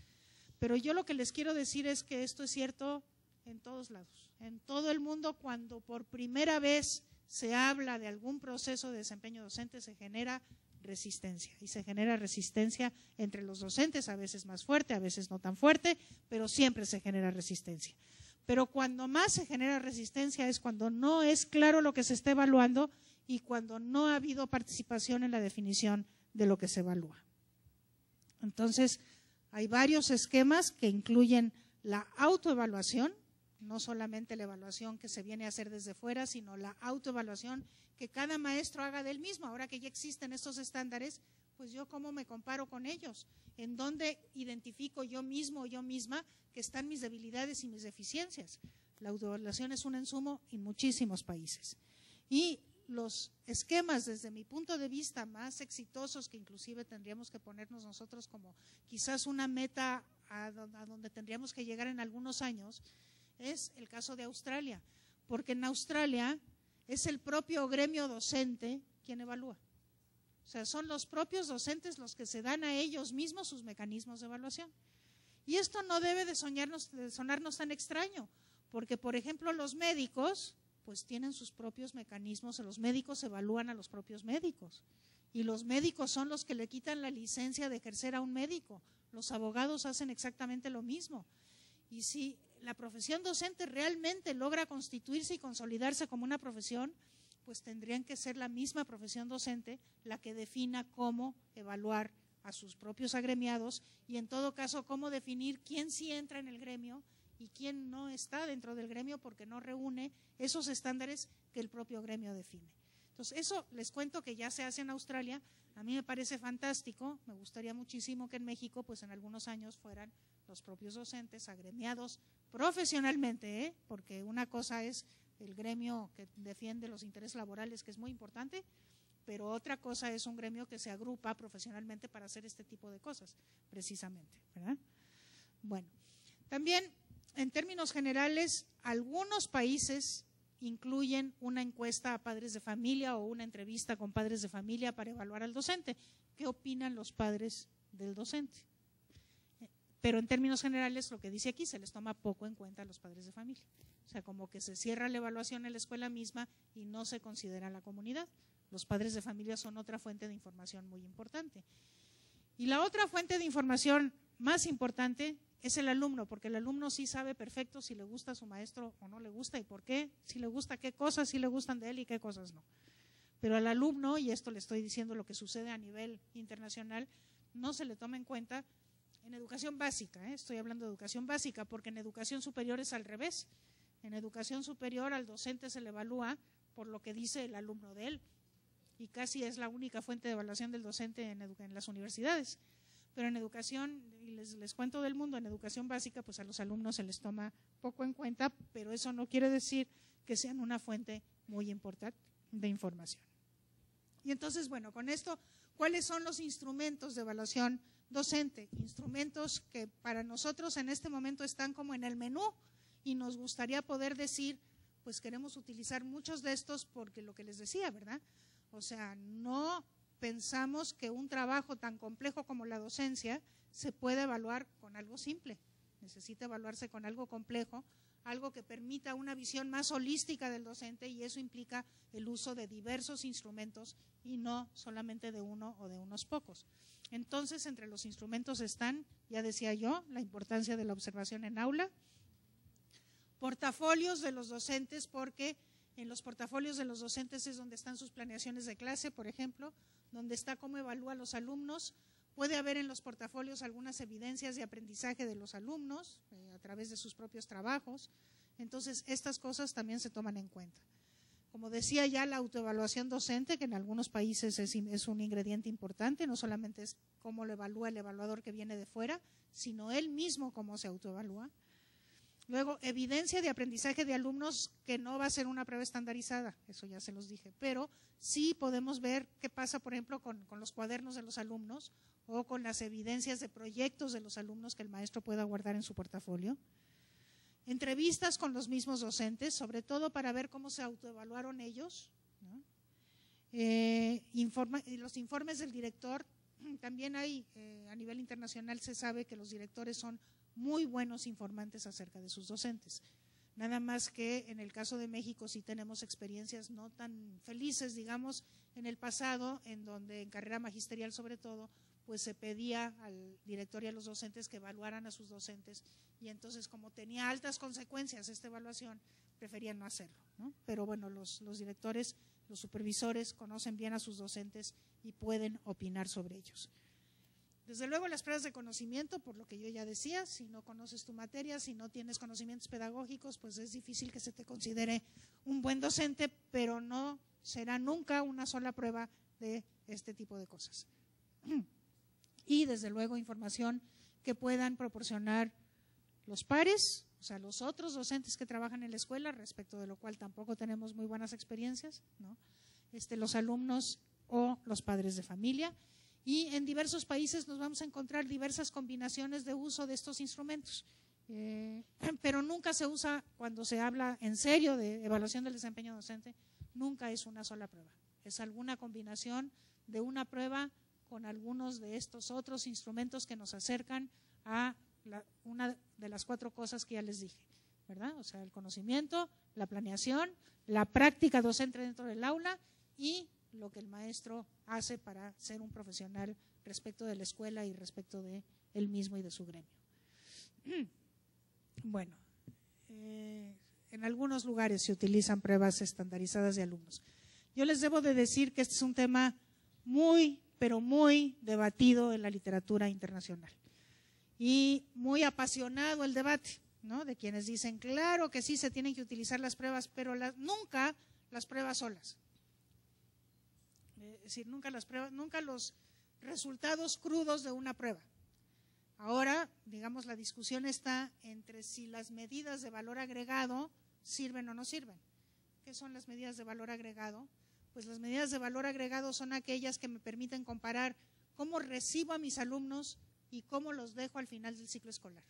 Pero yo lo que les quiero decir es que esto es cierto en todos lados. En todo el mundo, cuando por primera vez se habla de algún proceso de desempeño docente, se genera resistencia, y se genera resistencia entre los docentes, a veces más fuerte, a veces no tan fuerte, pero siempre se genera resistencia. Pero cuando más se genera resistencia es cuando no es claro lo que se está evaluando y cuando no ha habido participación en la definición de lo que se evalúa. Entonces, hay varios esquemas que incluyen la autoevaluación, no solamente la evaluación que se viene a hacer desde fuera, sino la autoevaluación que cada maestro haga del mismo. Ahora que ya existen estos estándares, pues yo cómo me comparo con ellos, en dónde identifico yo mismo o yo misma que están mis debilidades y mis deficiencias. La autoevaluación es un insumo en muchísimos países. Y los esquemas, desde mi punto de vista, más exitosos, que inclusive tendríamos que ponernos nosotros como quizás una meta a donde tendríamos que llegar en algunos años, es el caso de Australia, porque en Australia es el propio gremio docente quien evalúa. O sea, son los propios docentes los que se dan a ellos mismos sus mecanismos de evaluación. Y esto no debe de sonarnos tan extraño, porque, por ejemplo, los médicos pues tienen sus propios mecanismos, los médicos evalúan a los propios médicos, y los médicos son los que le quitan la licencia de ejercer a un médico. Los abogados hacen exactamente lo mismo. Y si la profesión docente realmente logra constituirse y consolidarse como una profesión, pues tendrían que ser la misma profesión docente la que defina cómo evaluar a sus propios agremiados y en todo caso cómo definir quién sí entra en el gremio y quién no está dentro del gremio porque no reúne esos estándares que el propio gremio define. Entonces, eso les cuento que ya se hace en Australia. A mí me parece fantástico. Me gustaría muchísimo que en México, pues en algunos años fueran los propios docentes agremiados profesionalmente, porque una cosa es el gremio que defiende los intereses laborales, que es muy importante, pero otra cosa es un gremio que se agrupa profesionalmente para hacer este tipo de cosas, precisamente, ¿verdad? Bueno, también en términos generales, algunos países incluyen una encuesta a padres de familia o una entrevista con padres de familia para evaluar al docente. ¿Qué opinan los padres del docente? Pero en términos generales, lo que dice aquí, se les toma poco en cuenta a los padres de familia. O sea, como que se cierra la evaluación en la escuela misma y no se considera la comunidad. Los padres de familia son otra fuente de información muy importante. Y la otra fuente de información más importante es el alumno, porque el alumno sí sabe perfecto si le gusta a su maestro o no le gusta y por qué, si le gusta, qué cosas sí le gustan de él y qué cosas no. Pero al alumno, y esto le estoy diciendo lo que sucede a nivel internacional, no se le toma en cuenta en educación básica, estoy hablando de educación básica, porque en educación superior es al revés. En educación superior al docente se le evalúa por lo que dice el alumno de él, y casi es la única fuente de evaluación del docente en las universidades. Pero en educación, y les cuento del mundo, en educación básica, pues a los alumnos se les toma poco en cuenta, pero eso no quiere decir que sean una fuente muy importante de información. Y entonces, bueno, con esto, ¿cuáles son los instrumentos de evaluación docente? Instrumentos que para nosotros en este momento están como en el menú y nos gustaría poder decir, pues queremos utilizar muchos de estos porque lo que les decía, ¿verdad? O sea, no pensamos que un trabajo tan complejo como la docencia se puede evaluar con algo simple. Necesita evaluarse con algo complejo, algo que permita una visión más holística del docente, y eso implica el uso de diversos instrumentos y no solamente de uno o de unos pocos. Entonces, entre los instrumentos están, ya decía yo, la importancia de la observación en aula, portafolios de los docentes, porque en los portafolios de los docentes es donde están sus planeaciones de clase, por ejemplo, donde está cómo evalúa a los alumnos. Puede haber en los portafolios algunas evidencias de aprendizaje de los alumnos a través de sus propios trabajos. Entonces, estas cosas también se toman en cuenta. Como decía ya, la autoevaluación docente, que en algunos países es un ingrediente importante, no solamente es cómo lo evalúa el evaluador que viene de fuera, sino él mismo cómo se autoevalúa. Luego, evidencia de aprendizaje de alumnos, que no va a ser una prueba estandarizada, eso ya se los dije, pero sí podemos ver qué pasa, por ejemplo, con los cuadernos de los alumnos o con las evidencias de proyectos de los alumnos que el maestro pueda guardar en su portafolio. Entrevistas con los mismos docentes, sobre todo para ver cómo se autoevaluaron ellos, ¿no? Los informes del director, también hay, a nivel internacional se sabe que los directores son muy buenos informantes acerca de sus docentes. Nada más que en el caso de México sí tenemos experiencias no tan felices, digamos, en el pasado, en donde en carrera magisterial sobre todo, pues se pedía al director y a los docentes que evaluaran a sus docentes, y entonces como tenía altas consecuencias esta evaluación, preferían no hacerlo, ¿no? Pero bueno, los directores, los supervisores conocen bien a sus docentes y pueden opinar sobre ellos. Desde luego las pruebas de conocimiento, por lo que yo ya decía, si no conoces tu materia, si no tienes conocimientos pedagógicos, pues es difícil que se te considere un buen docente, pero no será nunca una sola prueba de este tipo de cosas. Y desde luego información que puedan proporcionar los pares, o sea, los otros docentes que trabajan en la escuela, respecto de lo cual tampoco tenemos muy buenas experiencias, ¿no? Los alumnos o los padres de familia. Y en diversos países nos vamos a encontrar diversas combinaciones de uso de estos instrumentos, pero nunca se usa, cuando se habla en serio de evaluación del desempeño docente, nunca es una sola prueba, es alguna combinación de una prueba con algunos de estos otros instrumentos que nos acercan a una de las 4 cosas que ya les dije, ¿verdad? O sea, el conocimiento, la planeación, la práctica docente dentro del aula y lo que el maestro hace para ser un profesional respecto de la escuela y respecto de él mismo y de su gremio. Bueno, en algunos lugares se utilizan pruebas estandarizadas de alumnos. Yo les debo de decir que este es un tema muy, pero muy debatido en la literatura internacional y muy apasionado el debate, ¿no? De quienes dicen, claro que sí se tienen que utilizar las pruebas, pero nunca las pruebas solas. Es decir, nunca los resultados crudos de una prueba. Ahora, digamos, la discusión está entre si las medidas de valor agregado sirven o no sirven. ¿Qué son las medidas de valor agregado? Pues las medidas de valor agregado son aquellas que me permiten comparar cómo recibo a mis alumnos y cómo los dejo al final del ciclo escolar.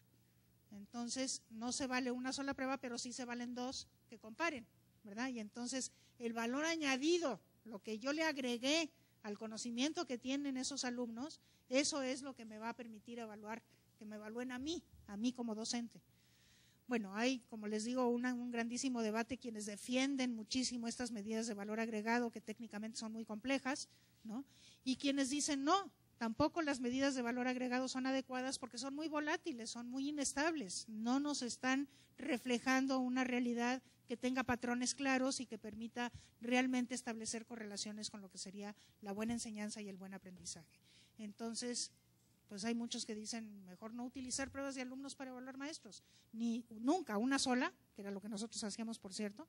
Entonces, no se vale una sola prueba, pero sí se valen 2 que comparen, ¿verdad? Y entonces, el valor añadido, lo que yo le agregué al conocimiento que tienen esos alumnos, eso es lo que me va a permitir evaluar, que me evalúen a mí como docente. Bueno, hay, como les digo, un grandísimo debate, quienes defienden muchísimo estas medidas de valor agregado, que técnicamente son muy complejas, ¿no? Y quienes dicen, no, tampoco las medidas de valor agregado son adecuadas porque son muy volátiles, son muy inestables, no nos están reflejando una realidad que tenga patrones claros y que permita realmente establecer correlaciones con lo que sería la buena enseñanza y el buen aprendizaje. Entonces, pues hay muchos que dicen, mejor no utilizar pruebas de alumnos para evaluar maestros, ni nunca una sola, que era lo que nosotros hacíamos, por cierto,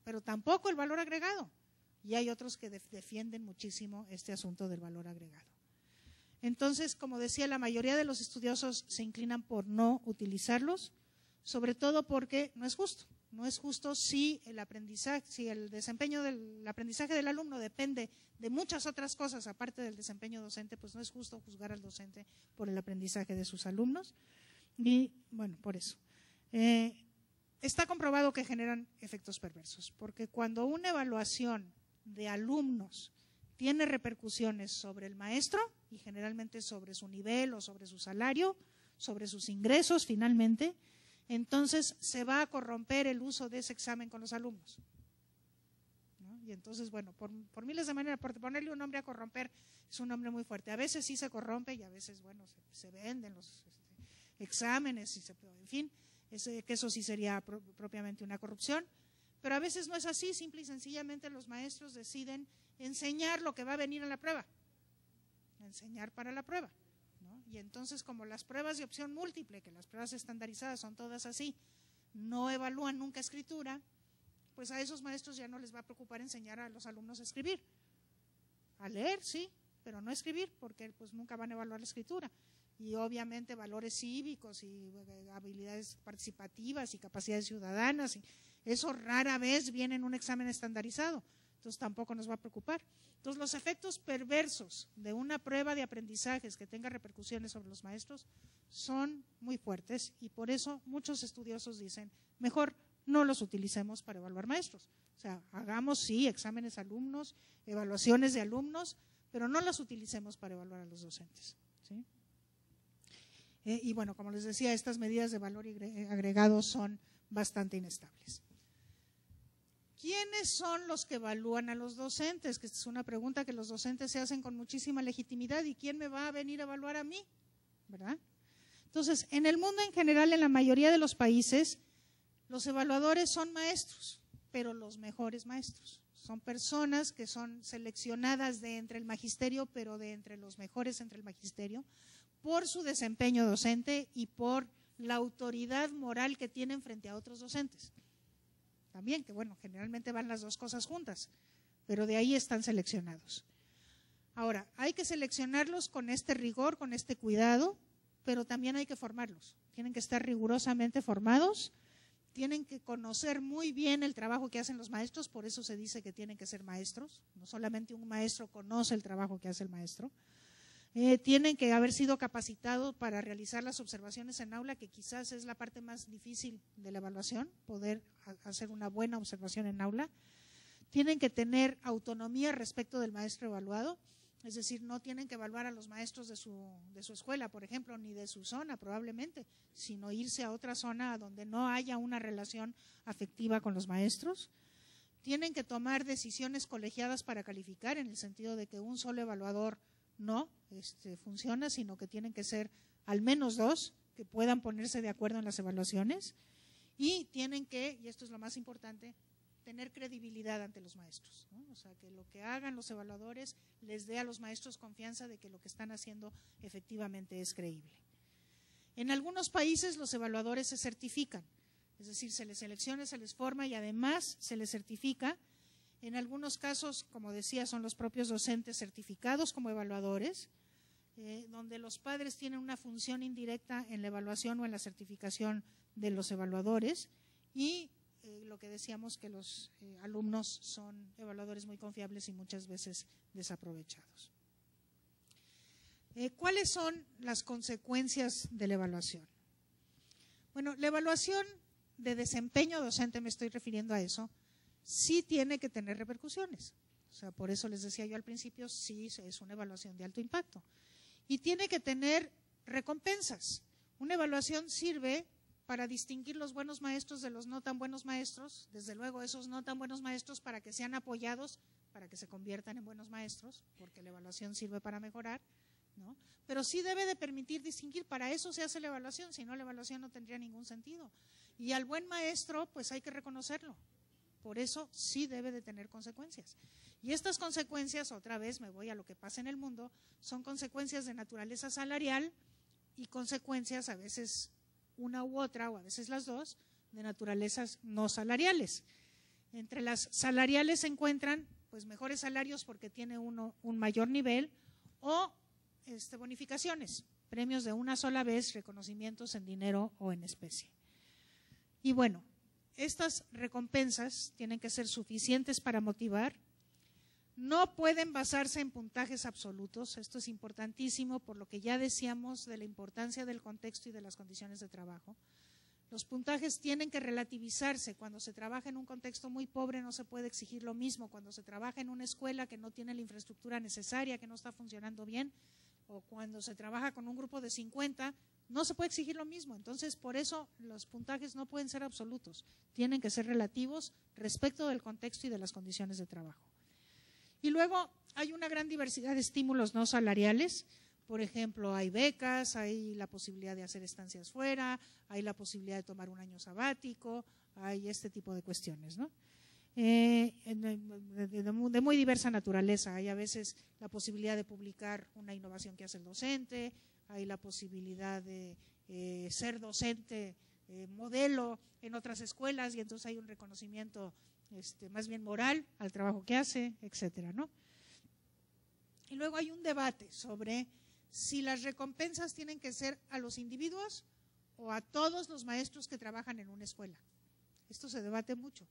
pero tampoco el valor agregado. Y hay otros que defienden muchísimo este asunto del valor agregado. Entonces, como decía, la mayoría de los estudiosos se inclinan por no utilizarlos, sobre todo porque no es justo. No es justo si el aprendizaje, si el desempeño del aprendizaje del alumno depende de muchas otras cosas aparte del desempeño docente, pues no es justo juzgar al docente por el aprendizaje de sus alumnos. Y bueno, por eso. Está comprobado que generan efectos perversos, porque cuando una evaluación de alumnos tiene repercusiones sobre el maestro y generalmente sobre su nivel o sobre su salario, sobre sus ingresos finalmente, entonces se va a corromper el uso de ese examen con los alumnos, ¿no? Y entonces, bueno, por miles de maneras, por ponerle un nombre a corromper es un nombre muy fuerte. A veces sí se corrompe y a veces, bueno, se venden los exámenes, en fin, que eso sí sería propiamente una corrupción. Pero a veces no es así, simple y sencillamente los maestros deciden enseñar lo que va a venir a la prueba, enseñar para la prueba, ¿no? Y entonces, como las pruebas de opción múltiple, que las pruebas estandarizadas son todas así, no evalúan nunca escritura, pues a esos maestros ya no les va a preocupar enseñar a los alumnos a escribir. A leer, sí, pero no escribir, porque pues nunca van a evaluar la escritura. Y obviamente valores cívicos y habilidades participativas y capacidades ciudadanas, y eso rara vez viene en un examen estandarizado, entonces tampoco nos va a preocupar. Entonces los efectos perversos de una prueba de aprendizajes que tenga repercusiones sobre los maestros son muy fuertes y por eso muchos estudiosos dicen, mejor no los utilicemos para evaluar maestros. O sea, hagamos sí exámenes a alumnos, evaluaciones de alumnos, pero no las utilicemos para evaluar a los docentes, ¿sí? Y bueno, como les decía, estas medidas de valor agregado son bastante inestables. ¿Quiénes son los que evalúan a los docentes? Que esta es una pregunta que los docentes se hacen con muchísima legitimidad. ¿Y quién me va a venir a evaluar a mí? ¿Verdad? Entonces, en el mundo en general, en la mayoría de los países, los evaluadores son maestros, pero los mejores maestros. Son personas que son seleccionadas de entre el magisterio, pero de entre los mejores entre el magisterio, por su desempeño docente y por la autoridad moral que tienen frente a otros docentes. También, que bueno, generalmente van las dos cosas juntas, pero de ahí están seleccionados. Ahora, hay que seleccionarlos con este rigor, con este cuidado, pero también hay que formarlos. Tienen que estar rigurosamente formados, tienen que conocer muy bien el trabajo que hacen los maestros, por eso se dice que tienen que ser maestros. No solamente un maestro conoce el trabajo que hace el maestro. Tienen que haber sido capacitados para realizar las observaciones en aula, que quizás es la parte más difícil de la evaluación, poder hacer una buena observación en aula. Tienen que tener autonomía respecto del maestro evaluado, es decir, no tienen que evaluar a los maestros de su escuela, por ejemplo, ni de su zona probablemente, sino irse a otra zona donde no haya una relación afectiva con los maestros. Tienen que tomar decisiones colegiadas para calificar, en el sentido de que un solo evaluador no funciona, sino que tienen que ser al menos dos que puedan ponerse de acuerdo en las evaluaciones y tienen que, y esto es lo más importante, tener credibilidad ante los maestros, ¿no? O sea, que lo que hagan los evaluadores les dé a los maestros confianza de que lo que están haciendo efectivamente es creíble. En algunos países los evaluadores se certifican, es decir, se les selecciona, se les forma y además se les certifica. En algunos casos, como decía, son los propios docentes certificados como evaluadores, donde los padres tienen una función indirecta en la evaluación o en la certificación de los evaluadores y lo que decíamos que los alumnos son evaluadores muy confiables y muchas veces desaprovechados. ¿Cuáles son las consecuencias de la evaluación? Bueno, la evaluación de desempeño docente, me estoy refiriendo a eso, sí tiene que tener repercusiones. O sea, por eso les decía yo al principio, sí es una evaluación de alto impacto. Y tiene que tener recompensas. Una evaluación sirve para distinguir los buenos maestros de los no tan buenos maestros, desde luego esos no tan buenos maestros para que sean apoyados, para que se conviertan en buenos maestros, porque la evaluación sirve para mejorar, ¿no? Pero sí debe de permitir distinguir, para eso se hace la evaluación, si no la evaluación no tendría ningún sentido. Y al buen maestro, pues hay que reconocerlo. Por eso sí debe de tener consecuencias. Y estas consecuencias, otra vez me voy a lo que pasa en el mundo, son consecuencias de naturaleza salarial y consecuencias a veces una u otra o a veces las dos de naturalezas no salariales. Entre las salariales se encuentran pues mejores salarios porque tiene uno un mayor nivel o bonificaciones, premios de una sola vez, reconocimientos en dinero o en especie. Y bueno, estas recompensas tienen que ser suficientes para motivar, no pueden basarse en puntajes absolutos, esto es importantísimo por lo que ya decíamos de la importancia del contexto y de las condiciones de trabajo. Los puntajes tienen que relativizarse, cuando se trabaja en un contexto muy pobre no se puede exigir lo mismo, cuando se trabaja en una escuela que no tiene la infraestructura necesaria, que no está funcionando bien, o cuando se trabaja con un grupo de 50, no se puede exigir lo mismo. Entonces, por eso los puntajes no pueden ser absolutos, tienen que ser relativos respecto del contexto y de las condiciones de trabajo. Y luego hay una gran diversidad de estímulos no salariales. Por ejemplo, hay becas, hay la posibilidad de hacer estancias fuera, hay la posibilidad de tomar un año sabático, hay este tipo de cuestiones, ¿no? De muy diversa naturaleza. Hay a veces la posibilidad de publicar una innovación que hace el docente, hay la posibilidad de ser docente modelo en otras escuelas, y entonces hay un reconocimiento más bien moral al trabajo que hace, etcétera, ¿no? Y luego hay un debate sobre si las recompensas tienen que ser a los individuos o a todos los maestros que trabajan en una escuela. Esto se debate mucho.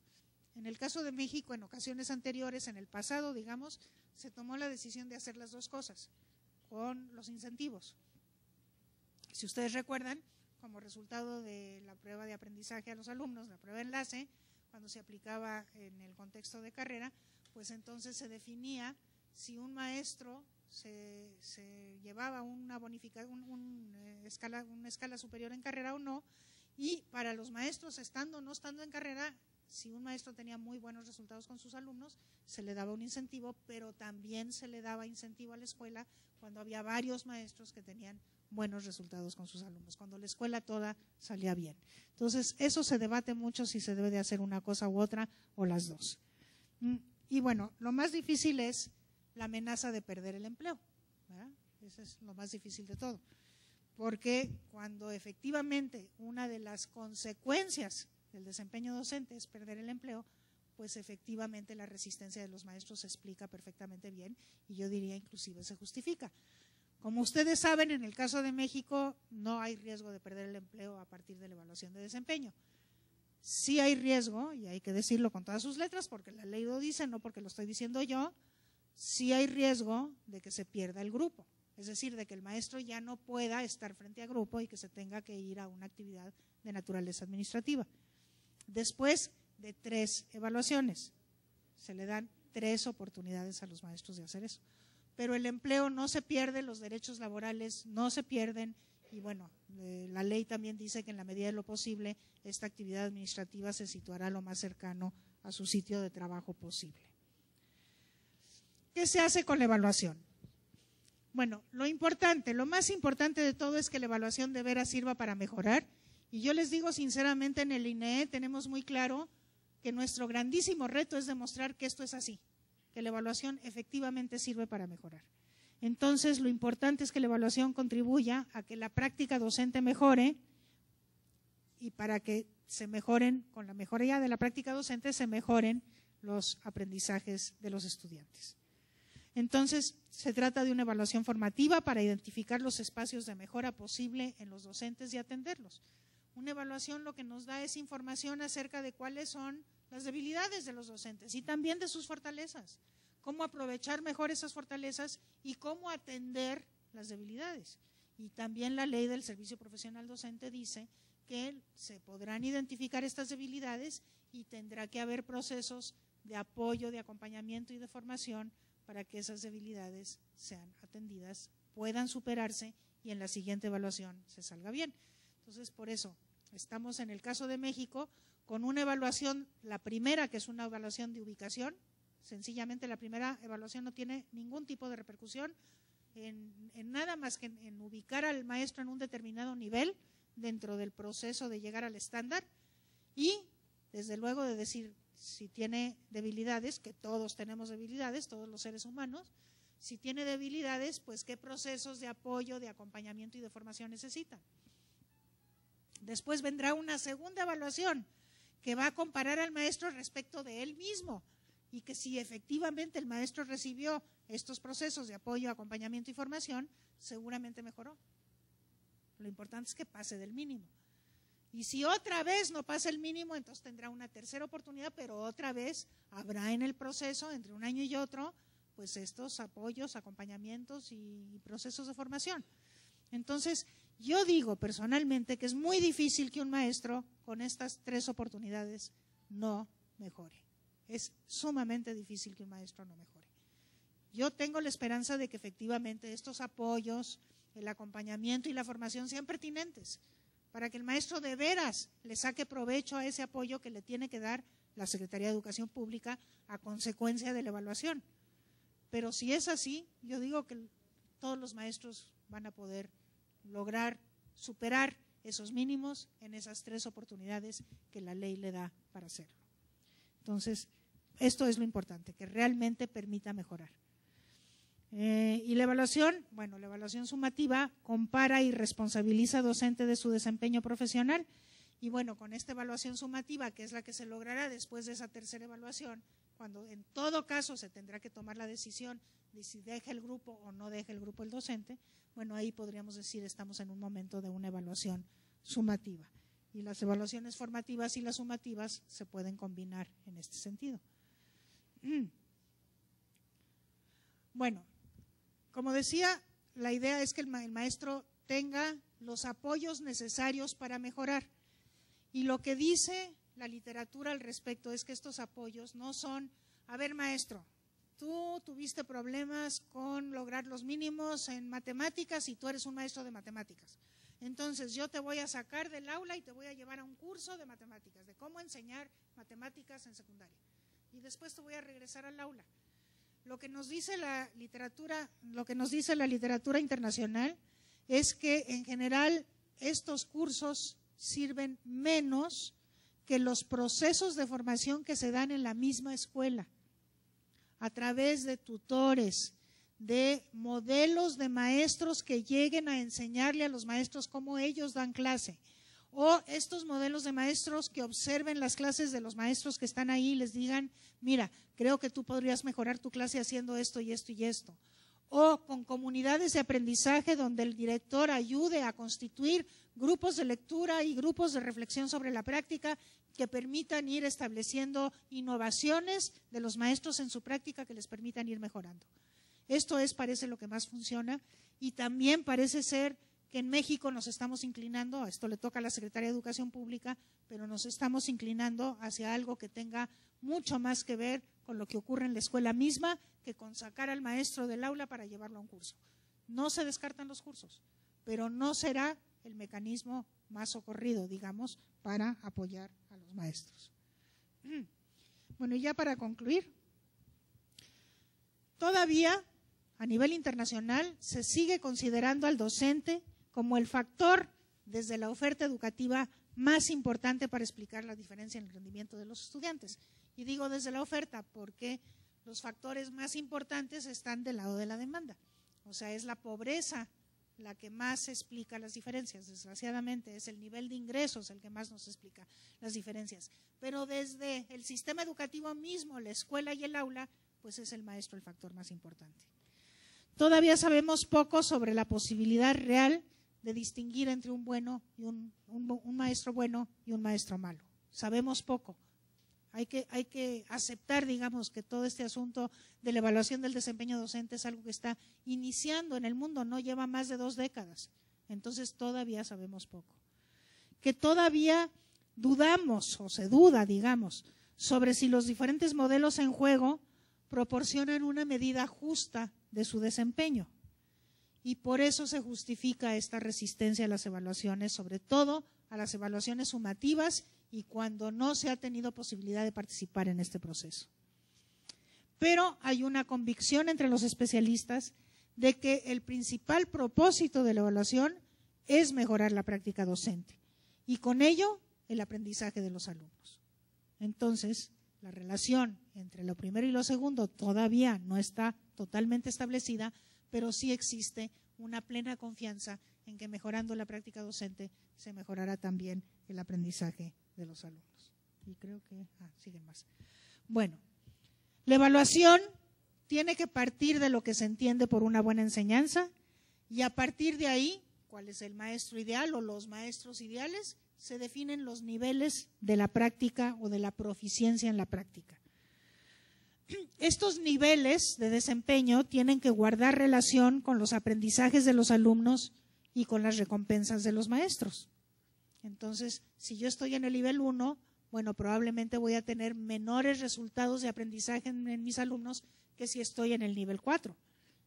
En el caso de México, en ocasiones anteriores, en el pasado, digamos, se tomó la decisión de hacer las dos cosas, con los incentivos. Si ustedes recuerdan, como resultado de la prueba de aprendizaje a los alumnos, la prueba de enlace, cuando se aplicaba en el contexto de carrera, pues entonces se definía si un maestro se llevaba una escala superior en carrera o no, y para los maestros, estando o no estando en carrera, si un maestro tenía muy buenos resultados con sus alumnos, se le daba un incentivo, pero también se le daba incentivo a la escuela cuando había varios maestros que tenían buenos resultados con sus alumnos, cuando la escuela toda salía bien. Entonces, eso se debate mucho si se debe de hacer una cosa u otra o las dos. Y bueno, lo más difícil es la amenaza de perder el empleo, ¿verdad? Eso es lo más difícil de todo, porque cuando efectivamente una de las consecuencias del desempeño docente es perder el empleo, pues efectivamente la resistencia de los maestros se explica perfectamente bien, y yo diría inclusive se justifica. Como ustedes saben, en el caso de México no hay riesgo de perder el empleo a partir de la evaluación de desempeño. Sí hay riesgo, y hay que decirlo con todas sus letras porque la ley lo dice, no porque lo estoy diciendo yo, sí hay riesgo de que se pierda el grupo, es decir, de que el maestro ya no pueda estar frente a grupo y que se tenga que ir a una actividad de naturaleza administrativa. Después de 3 evaluaciones, se le dan 3 oportunidades a los maestros de hacer eso. Pero el empleo no se pierde, los derechos laborales no se pierden, y bueno, la ley también dice que en la medida de lo posible esta actividad administrativa se situará lo más cercano a su sitio de trabajo posible. ¿Qué se hace con la evaluación? Bueno, lo más importante de todo es que la evaluación de veras sirva para mejorar, y yo les digo sinceramente, en el INEE tenemos muy claro que nuestro grandísimo reto es demostrar que esto es así, que la evaluación efectivamente sirve para mejorar. Entonces, lo importante es que la evaluación contribuya a que la práctica docente mejore, y para que se mejoren, con la mejoría de la práctica docente, se mejoren los aprendizajes de los estudiantes. Entonces, se trata de una evaluación formativa para identificar los espacios de mejora posible en los docentes y atenderlos. Una evaluación lo que nos da es información acerca de cuáles son las debilidades de los docentes y también de sus fortalezas, cómo aprovechar mejor esas fortalezas y cómo atender las debilidades. Y también la ley del servicio profesional docente dice que se podrán identificar estas debilidades y tendrá que haber procesos de apoyo, de acompañamiento y de formación para que esas debilidades sean atendidas, puedan superarse y en la siguiente evaluación se salga bien. Entonces, por eso estamos en el caso de México con una evaluación, la primera, que es una evaluación de ubicación. Sencillamente la primera evaluación no tiene ningún tipo de repercusión en nada más que en ubicar al maestro en un determinado nivel dentro del proceso de llegar al estándar, y desde luego de decir si tiene debilidades, que todos tenemos debilidades, todos los seres humanos. Si tiene debilidades, pues qué procesos de apoyo, de acompañamiento y de formación necesitan. Después vendrá una segunda evaluación que va a comparar al maestro respecto de él mismo, y que si efectivamente el maestro recibió estos procesos de apoyo, acompañamiento y formación, seguramente mejoró. Lo importante es que pase del mínimo. Y si otra vez no pasa el mínimo, entonces tendrá una tercera oportunidad, pero otra vez habrá en el proceso, entre un año y otro, pues estos apoyos, acompañamientos y procesos de formación. Entonces, yo digo personalmente que es muy difícil que un maestro con estas 3 oportunidades no mejore. Es sumamente difícil que un maestro no mejore. Yo tengo la esperanza de que efectivamente estos apoyos, el acompañamiento y la formación sean pertinentes, para que el maestro de veras le saque provecho a ese apoyo que le tiene que dar la Secretaría de Educación Pública a consecuencia de la evaluación. Pero si es así, yo digo que todos los maestros van a poder lograr superar esos mínimos en esas 3 oportunidades que la ley le da para hacerlo. Entonces, esto es lo importante, que realmente permita mejorar. Y la evaluación, bueno, la evaluación sumativa compara y responsabiliza al docente de su desempeño profesional. Y bueno, con esta evaluación sumativa, que es la que se logrará después de esa tercera evaluación, cuando en todo caso se tendrá que tomar la decisión de si deja el grupo o no deja el grupo el docente, bueno, ahí podríamos decir estamos en un momento de una evaluación sumativa. Y las evaluaciones formativas y las sumativas se pueden combinar en este sentido. Bueno, como decía, la idea es que el maestro tenga los apoyos necesarios para mejorar. Y lo que dice la literatura al respecto es que estos apoyos no son, a ver maestro, tú tuviste problemas con lograr los mínimos en matemáticas y tú eres un maestro de matemáticas. Entonces yo te voy a sacar del aula y te voy a llevar a un curso de matemáticas, de cómo enseñar matemáticas en secundaria. Y después te voy a regresar al aula. Lo que nos dice la literatura internacional es que en general estos cursos sirven menos que los procesos de formación que se dan en la misma escuela, a través de tutores, de modelos de maestros que lleguen a enseñarle a los maestros cómo ellos dan clase, o estos modelos de maestros que observen las clases de los maestros que están ahí y les digan, mira, creo que tú podrías mejorar tu clase haciendo esto y esto y esto. O con comunidades de aprendizaje donde el director ayude a constituir grupos de lectura y grupos de reflexión sobre la práctica que permitan ir estableciendo innovaciones de los maestros en su práctica que les permitan ir mejorando. Esto parece lo que más funciona, y también parece ser que en México nos estamos inclinando, a esto le toca a la Secretaría de Educación Pública, pero nos estamos inclinando hacia algo que tenga mucho más que ver con lo que ocurre en la escuela misma que con sacar al maestro del aula para llevarlo a un curso. No se descartan los cursos, pero no será el mecanismo más socorrido, digamos, para apoyar a los maestros. Bueno, y ya para concluir, todavía a nivel internacional se sigue considerando al docente como el factor desde la oferta educativa más importante para explicar la diferencia en el rendimiento de los estudiantes. Y digo desde la oferta porque los factores más importantes están del lado de la demanda. O sea, es la pobreza la que más explica las diferencias. Desgraciadamente es el nivel de ingresos el que más nos explica las diferencias. Pero desde el sistema educativo mismo, la escuela y el aula, pues es el maestro el factor más importante. Todavía sabemos poco sobre la posibilidad real de distinguir entre un maestro bueno y un maestro malo. Sabemos poco. Hay que aceptar, digamos, que todo este asunto de la evaluación del desempeño docente es algo que está iniciando en el mundo, no lleva más de 2 décadas. Entonces todavía sabemos poco. Que todavía dudamos, o se duda, digamos, sobre si los diferentes modelos en juego proporcionan una medida justa de su desempeño. Y por eso se justifica esta resistencia a las evaluaciones, sobre todo a las evaluaciones sumativas y cuando no se ha tenido posibilidad de participar en este proceso. Pero hay una convicción entre los especialistas de que el principal propósito de la evaluación es mejorar la práctica docente y con ello el aprendizaje de los alumnos. Entonces, la relación entre lo primero y lo segundo todavía no está totalmente establecida, pero sí existe una plena confianza en que mejorando la práctica docente se mejorará también el aprendizaje de los alumnos. Y creo que siguen más. Bueno, la evaluación tiene que partir de lo que se entiende por una buena enseñanza y a partir de ahí, cuál es el maestro ideal o los maestros ideales, se definen los niveles de la práctica o de la proficiencia en la práctica. Estos niveles de desempeño tienen que guardar relación con los aprendizajes de los alumnos y con las recompensas de los maestros. Entonces, si yo estoy en el nivel 1, bueno, probablemente voy a tener menores resultados de aprendizaje en mis alumnos que si estoy en el nivel 4.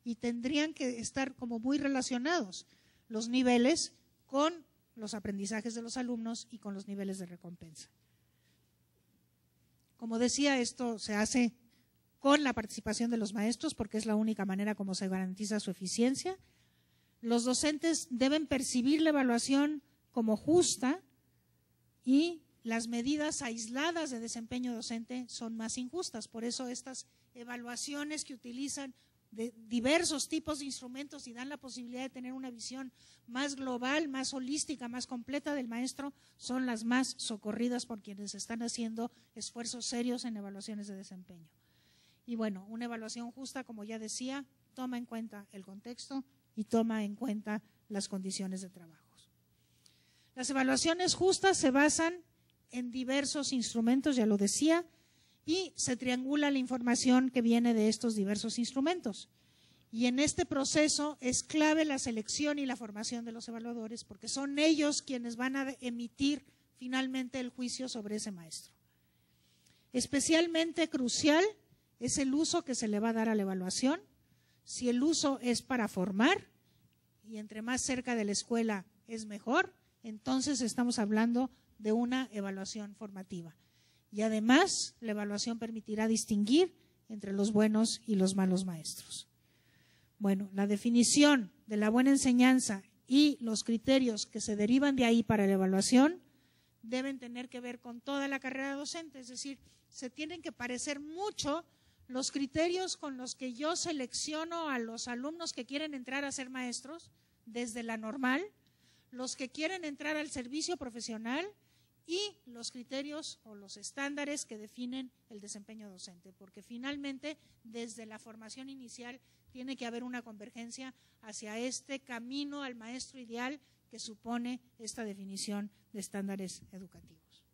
Y tendrían que estar como muy relacionados. los niveles con los aprendizajes de los alumnos y con los niveles de recompensa. Como decía, esto se hace con la participación de los maestros porque es la única manera como se garantiza su eficiencia. Los docentes deben percibir la evaluación como justa y las medidas aisladas de desempeño docente son más injustas. Por eso estas evaluaciones que utilizan de diversos tipos de instrumentos y dan la posibilidad de tener una visión más global, más holística, más completa del maestro, son las más socorridas por quienes están haciendo esfuerzos serios en evaluaciones de desempeño. Y bueno, una evaluación justa, como ya decía, toma en cuenta el contexto y toma en cuenta las condiciones de trabajo. Las evaluaciones justas se basan en diversos instrumentos, ya lo decía, y se triangula la información que viene de estos diversos instrumentos. Y en este proceso es clave la selección y la formación de los evaluadores, porque son ellos quienes van a emitir finalmente el juicio sobre ese maestro. Especialmente crucial es el uso que se le va a dar a la evaluación. Si el uso es para formar, y entre más cerca de la escuela es mejor, entonces estamos hablando de una evaluación formativa. Y además, la evaluación permitirá distinguir entre los buenos y los malos maestros. Bueno, la definición de la buena enseñanza y los criterios que se derivan de ahí para la evaluación deben tener que ver con toda la carrera docente, es decir, se tienen que parecer mucho los criterios con los que yo selecciono a los alumnos que quieren entrar a ser maestros, desde la normal, los que quieren entrar al servicio profesional y los criterios o los estándares que definen el desempeño docente, porque finalmente desde la formación inicial tiene que haber una convergencia hacia este camino al maestro ideal que supone esta definición de estándares educativos.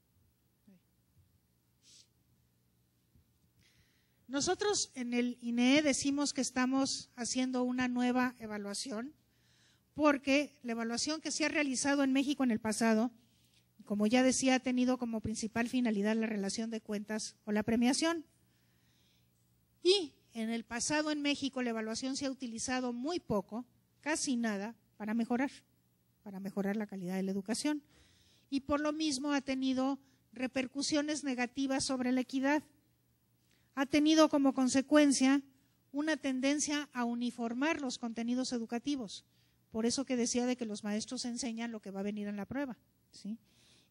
Nosotros en el INEE decimos que estamos haciendo una nueva evaluación porque la evaluación que se ha realizado en México en el pasado, como ya decía, ha tenido como principal finalidad la relación de cuentas o la premiación. Y en el pasado en México la evaluación se ha utilizado muy poco, casi nada, para mejorar la calidad de la educación. Y por lo mismo ha tenido repercusiones negativas sobre la equidad. Ha tenido como consecuencia una tendencia a uniformar los contenidos educativos. Por eso que decía de que los maestros enseñan lo que va a venir en la prueba, ¿sí?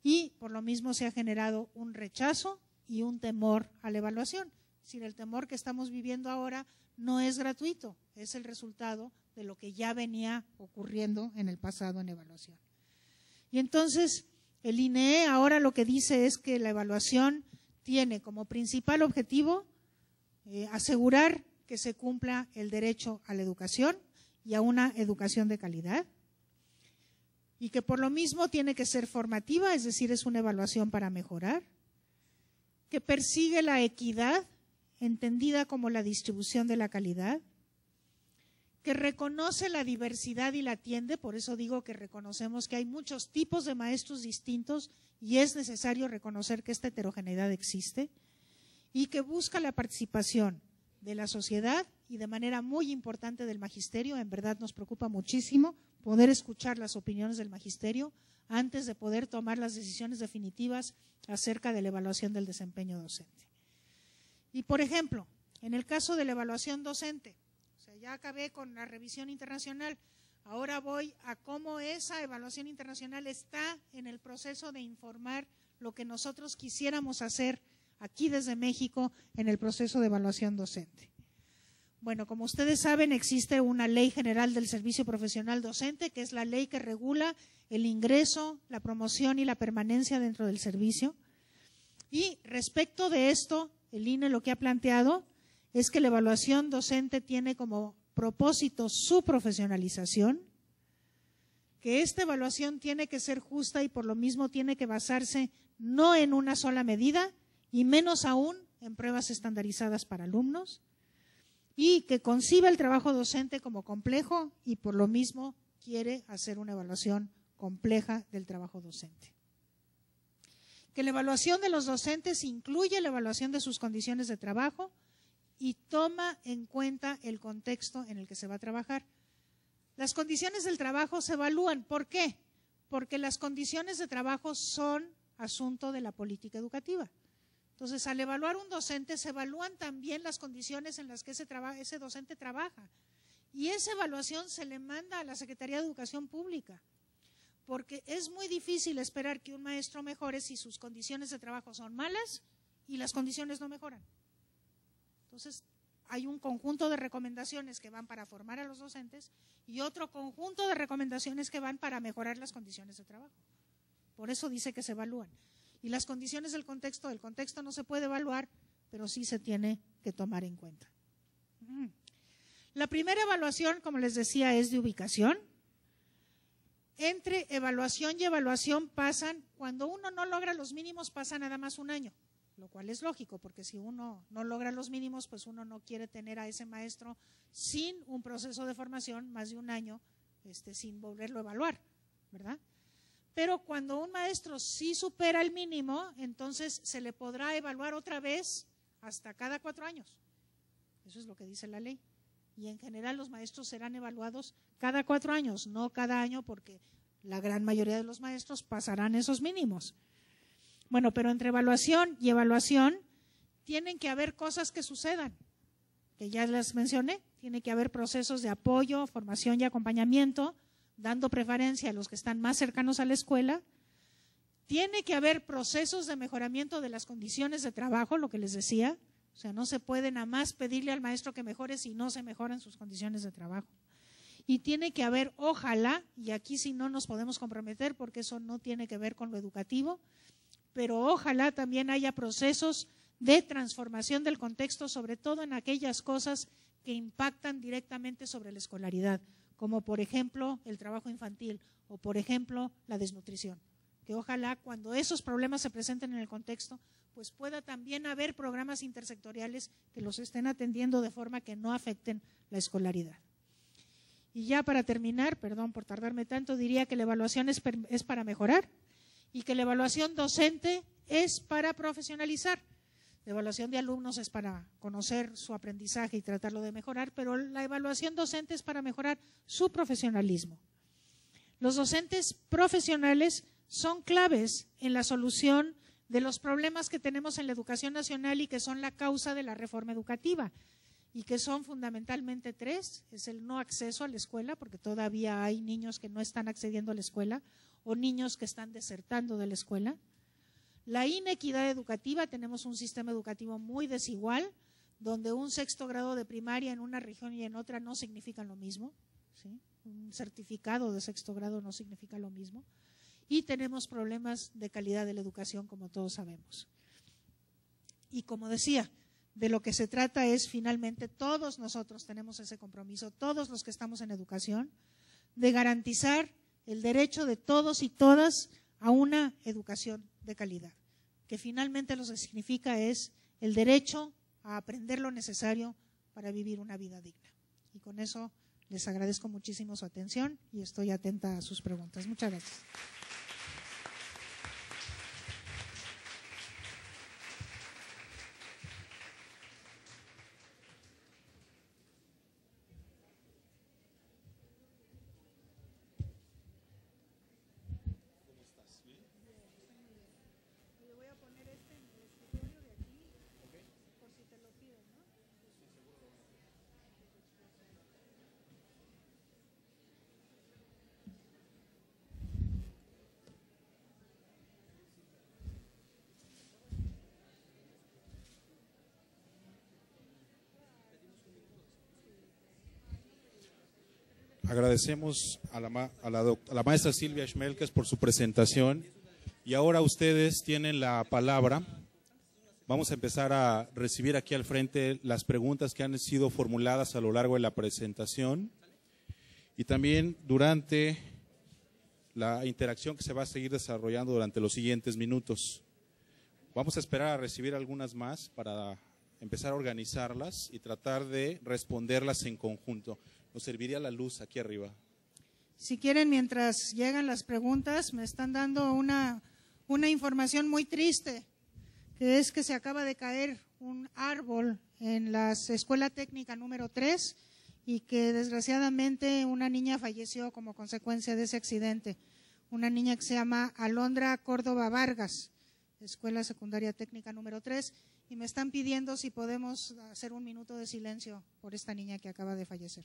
Y por lo mismo se ha generado un rechazo y un temor a la evaluación. Es decir, el temor que estamos viviendo ahora no es gratuito, es el resultado de lo que ya venía ocurriendo en el pasado en evaluación. Y entonces el INEE ahora lo que dice es que la evaluación tiene como principal objetivo asegurar que se cumpla el derecho a la educación y a una educación de calidad, y que por lo mismo tiene que ser formativa, es decir, es una evaluación para mejorar, que persigue la equidad, entendida como la distribución de la calidad, que reconoce la diversidad y la atiende, por eso digo que reconocemos que hay muchos tipos de maestros distintos y es necesario reconocer que esta heterogeneidad existe, y que busca la participación de la sociedad y de manera muy importante del magisterio. En verdad nos preocupa muchísimo poder escuchar las opiniones del magisterio antes de poder tomar las decisiones definitivas acerca de la evaluación del desempeño docente. Y por ejemplo, en el caso de la evaluación docente, o sea, ya acabé con la revisión internacional, ahora voy a cómo esa evaluación internacional está en el proceso de informar lo que nosotros quisiéramos hacer aquí desde México en el proceso de evaluación docente. Bueno, como ustedes saben, existe una ley general del servicio profesional docente, que es la ley que regula el ingreso, la promoción y la permanencia dentro del servicio. Y respecto de esto, el INE lo que ha planteado es que la evaluación docente tiene como propósito su profesionalización, que esta evaluación tiene que ser justa y por lo mismo tiene que basarse no en una sola medida, y menos aún en pruebas estandarizadas para alumnos, y que concibe el trabajo docente como complejo y por lo mismo quiere hacer una evaluación compleja del trabajo docente. Que la evaluación de los docentes incluye la evaluación de sus condiciones de trabajo y toma en cuenta el contexto en el que se va a trabajar. Las condiciones del trabajo se evalúan. ¿Por qué? Porque las condiciones de trabajo son asunto de la política educativa. Entonces, al evaluar un docente, se evalúan también las condiciones en las que ese docente trabaja. Y esa evaluación se le manda a la Secretaría de Educación Pública, porque es muy difícil esperar que un maestro mejore si sus condiciones de trabajo son malas y las condiciones no mejoran. Entonces, hay un conjunto de recomendaciones que van para formar a los docentes y otro conjunto de recomendaciones que van para mejorar las condiciones de trabajo. Por eso dice que se evalúan. Y las condiciones del contexto no se puede evaluar, pero sí se tiene que tomar en cuenta. La primera evaluación, como les decía, es de ubicación. Entre evaluación y evaluación pasan, cuando uno no logra los mínimos, pasa nada más un año, lo cual es lógico, porque si uno no logra los mínimos, pues uno no quiere tener a ese maestro sin un proceso de formación más de un año, sin volverlo a evaluar, ¿verdad? Pero cuando un maestro sí supera el mínimo, entonces se le podrá evaluar otra vez hasta cada 4 años. Eso es lo que dice la ley. Y en general los maestros serán evaluados cada 4 años, no cada año, porque la gran mayoría de los maestros pasarán esos mínimos. Bueno, pero entre evaluación y evaluación tienen que haber cosas que sucedan, que ya les mencioné. Tiene que haber procesos de apoyo, formación y acompañamiento, dando preferencia a los que están más cercanos a la escuela. Tiene que haber procesos de mejoramiento de las condiciones de trabajo, lo que les decía. O sea, no se puede nada más pedirle al maestro que mejore si no se mejoran sus condiciones de trabajo. Y tiene que haber, ojalá, y aquí sí no nos podemos comprometer porque eso no tiene que ver con lo educativo, pero ojalá también haya procesos de transformación del contexto, sobre todo en aquellas cosas que impactan directamente sobre la escolaridad, como por ejemplo el trabajo infantil o por ejemplo la desnutrición. Que ojalá cuando esos problemas se presenten en el contexto, pues pueda también haber programas intersectoriales que los estén atendiendo de forma que no afecten la escolaridad. Y ya para terminar, perdón por tardarme tanto, diría que la evaluación es para mejorar y que la evaluación docente es para profesionalizar. La evaluación de alumnos es para conocer su aprendizaje y tratarlo de mejorar, pero la evaluación docente es para mejorar su profesionalismo. Los docentes profesionales son claves en la solución de los problemas que tenemos en la educación nacional y que son la causa de la reforma educativa y que son fundamentalmente 3. Es el no acceso a la escuela, porque todavía hay niños que no están accediendo a la escuela o niños que están desertando de la escuela. La inequidad educativa, tenemos un sistema educativo muy desigual, donde un 6º grado de primaria en una región y en otra no significan lo mismo, ¿sí? Un certificado de 6º grado no significa lo mismo. Y tenemos problemas de calidad de la educación, como todos sabemos. Y como decía, de lo que se trata es finalmente, todos nosotros tenemos ese compromiso, todos los que estamos en educación, de garantizar el derecho de todos y todas a una educación de calidad, que finalmente lo que significa es el derecho a aprender lo necesario para vivir una vida digna. Y con eso les agradezco muchísimo su atención y estoy atenta a sus preguntas. Muchas gracias. Agradecemos a la maestra Silvia Schmelkes por su presentación y ahora ustedes tienen la palabra. Vamos a empezar a recibir aquí al frente las preguntas que han sido formuladas a lo largo de la presentación y también durante la interacción que se va a seguir desarrollando durante los siguientes minutos. Vamos a esperar a recibir algunas más para empezar a organizarlas y tratar de responderlas en conjunto. Nos serviría la luz aquí arriba. Si quieren, mientras llegan las preguntas, me están dando una información muy triste, que es que se acaba de caer un árbol en la Escuela Técnica número 3 y que desgraciadamente una niña falleció como consecuencia de ese accidente. Una niña que se llama Alondra Córdoba Vargas, Escuela Secundaria Técnica número 3, y me están pidiendo si podemos hacer un minuto de silencio por esta niña que acaba de fallecer.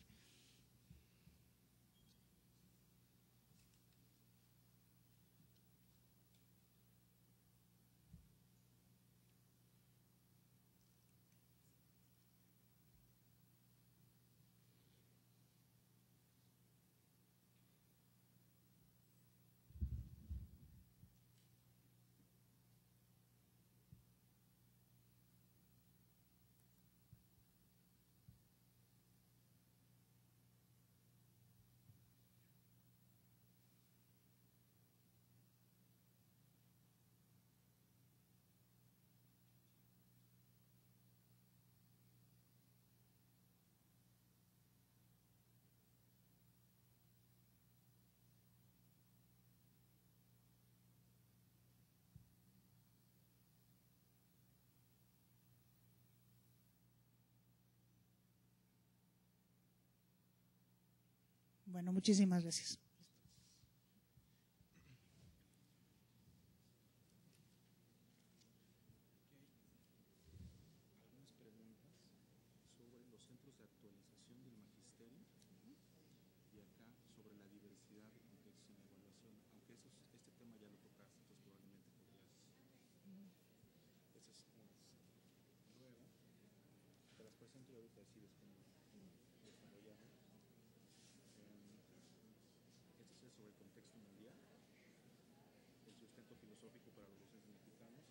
Bueno, muchísimas gracias. Algunas preguntas sobre los centros de actualización del magisterio y acá sobre la diversidad de contextos en la evaluación, aunque este tema ya lo tocaste, entonces probablemente podrías. Esas son unas. Luego, te las presento y ahorita decides cómo desarrollamos. Este es sobre el contexto mundial, el sustento filosófico para los docentes mexicanos,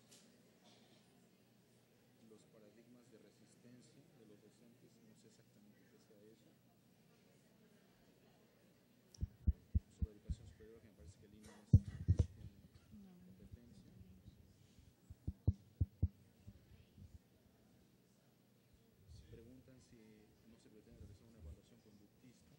los paradigmas de resistencia de los docentes, no sé exactamente qué sea eso, sobre educación superior, que me parece que el INE no tiene competencia. Preguntan si no se pretende realizar una evaluación conductista.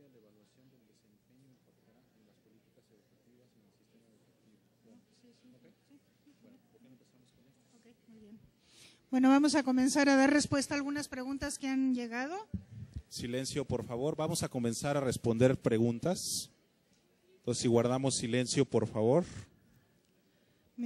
La evaluación del desempeño impactará en las políticas educativas y en el sistema educativo. Bueno, ¿okay? Bueno, ¿por qué no empezamos con esto? Okay, muy bien. Bueno, vamos a comenzar a dar respuesta a algunas preguntas que han llegado. Silencio, por favor. Vamos a comenzar a responder preguntas. Entonces, si guardamos silencio, por favor.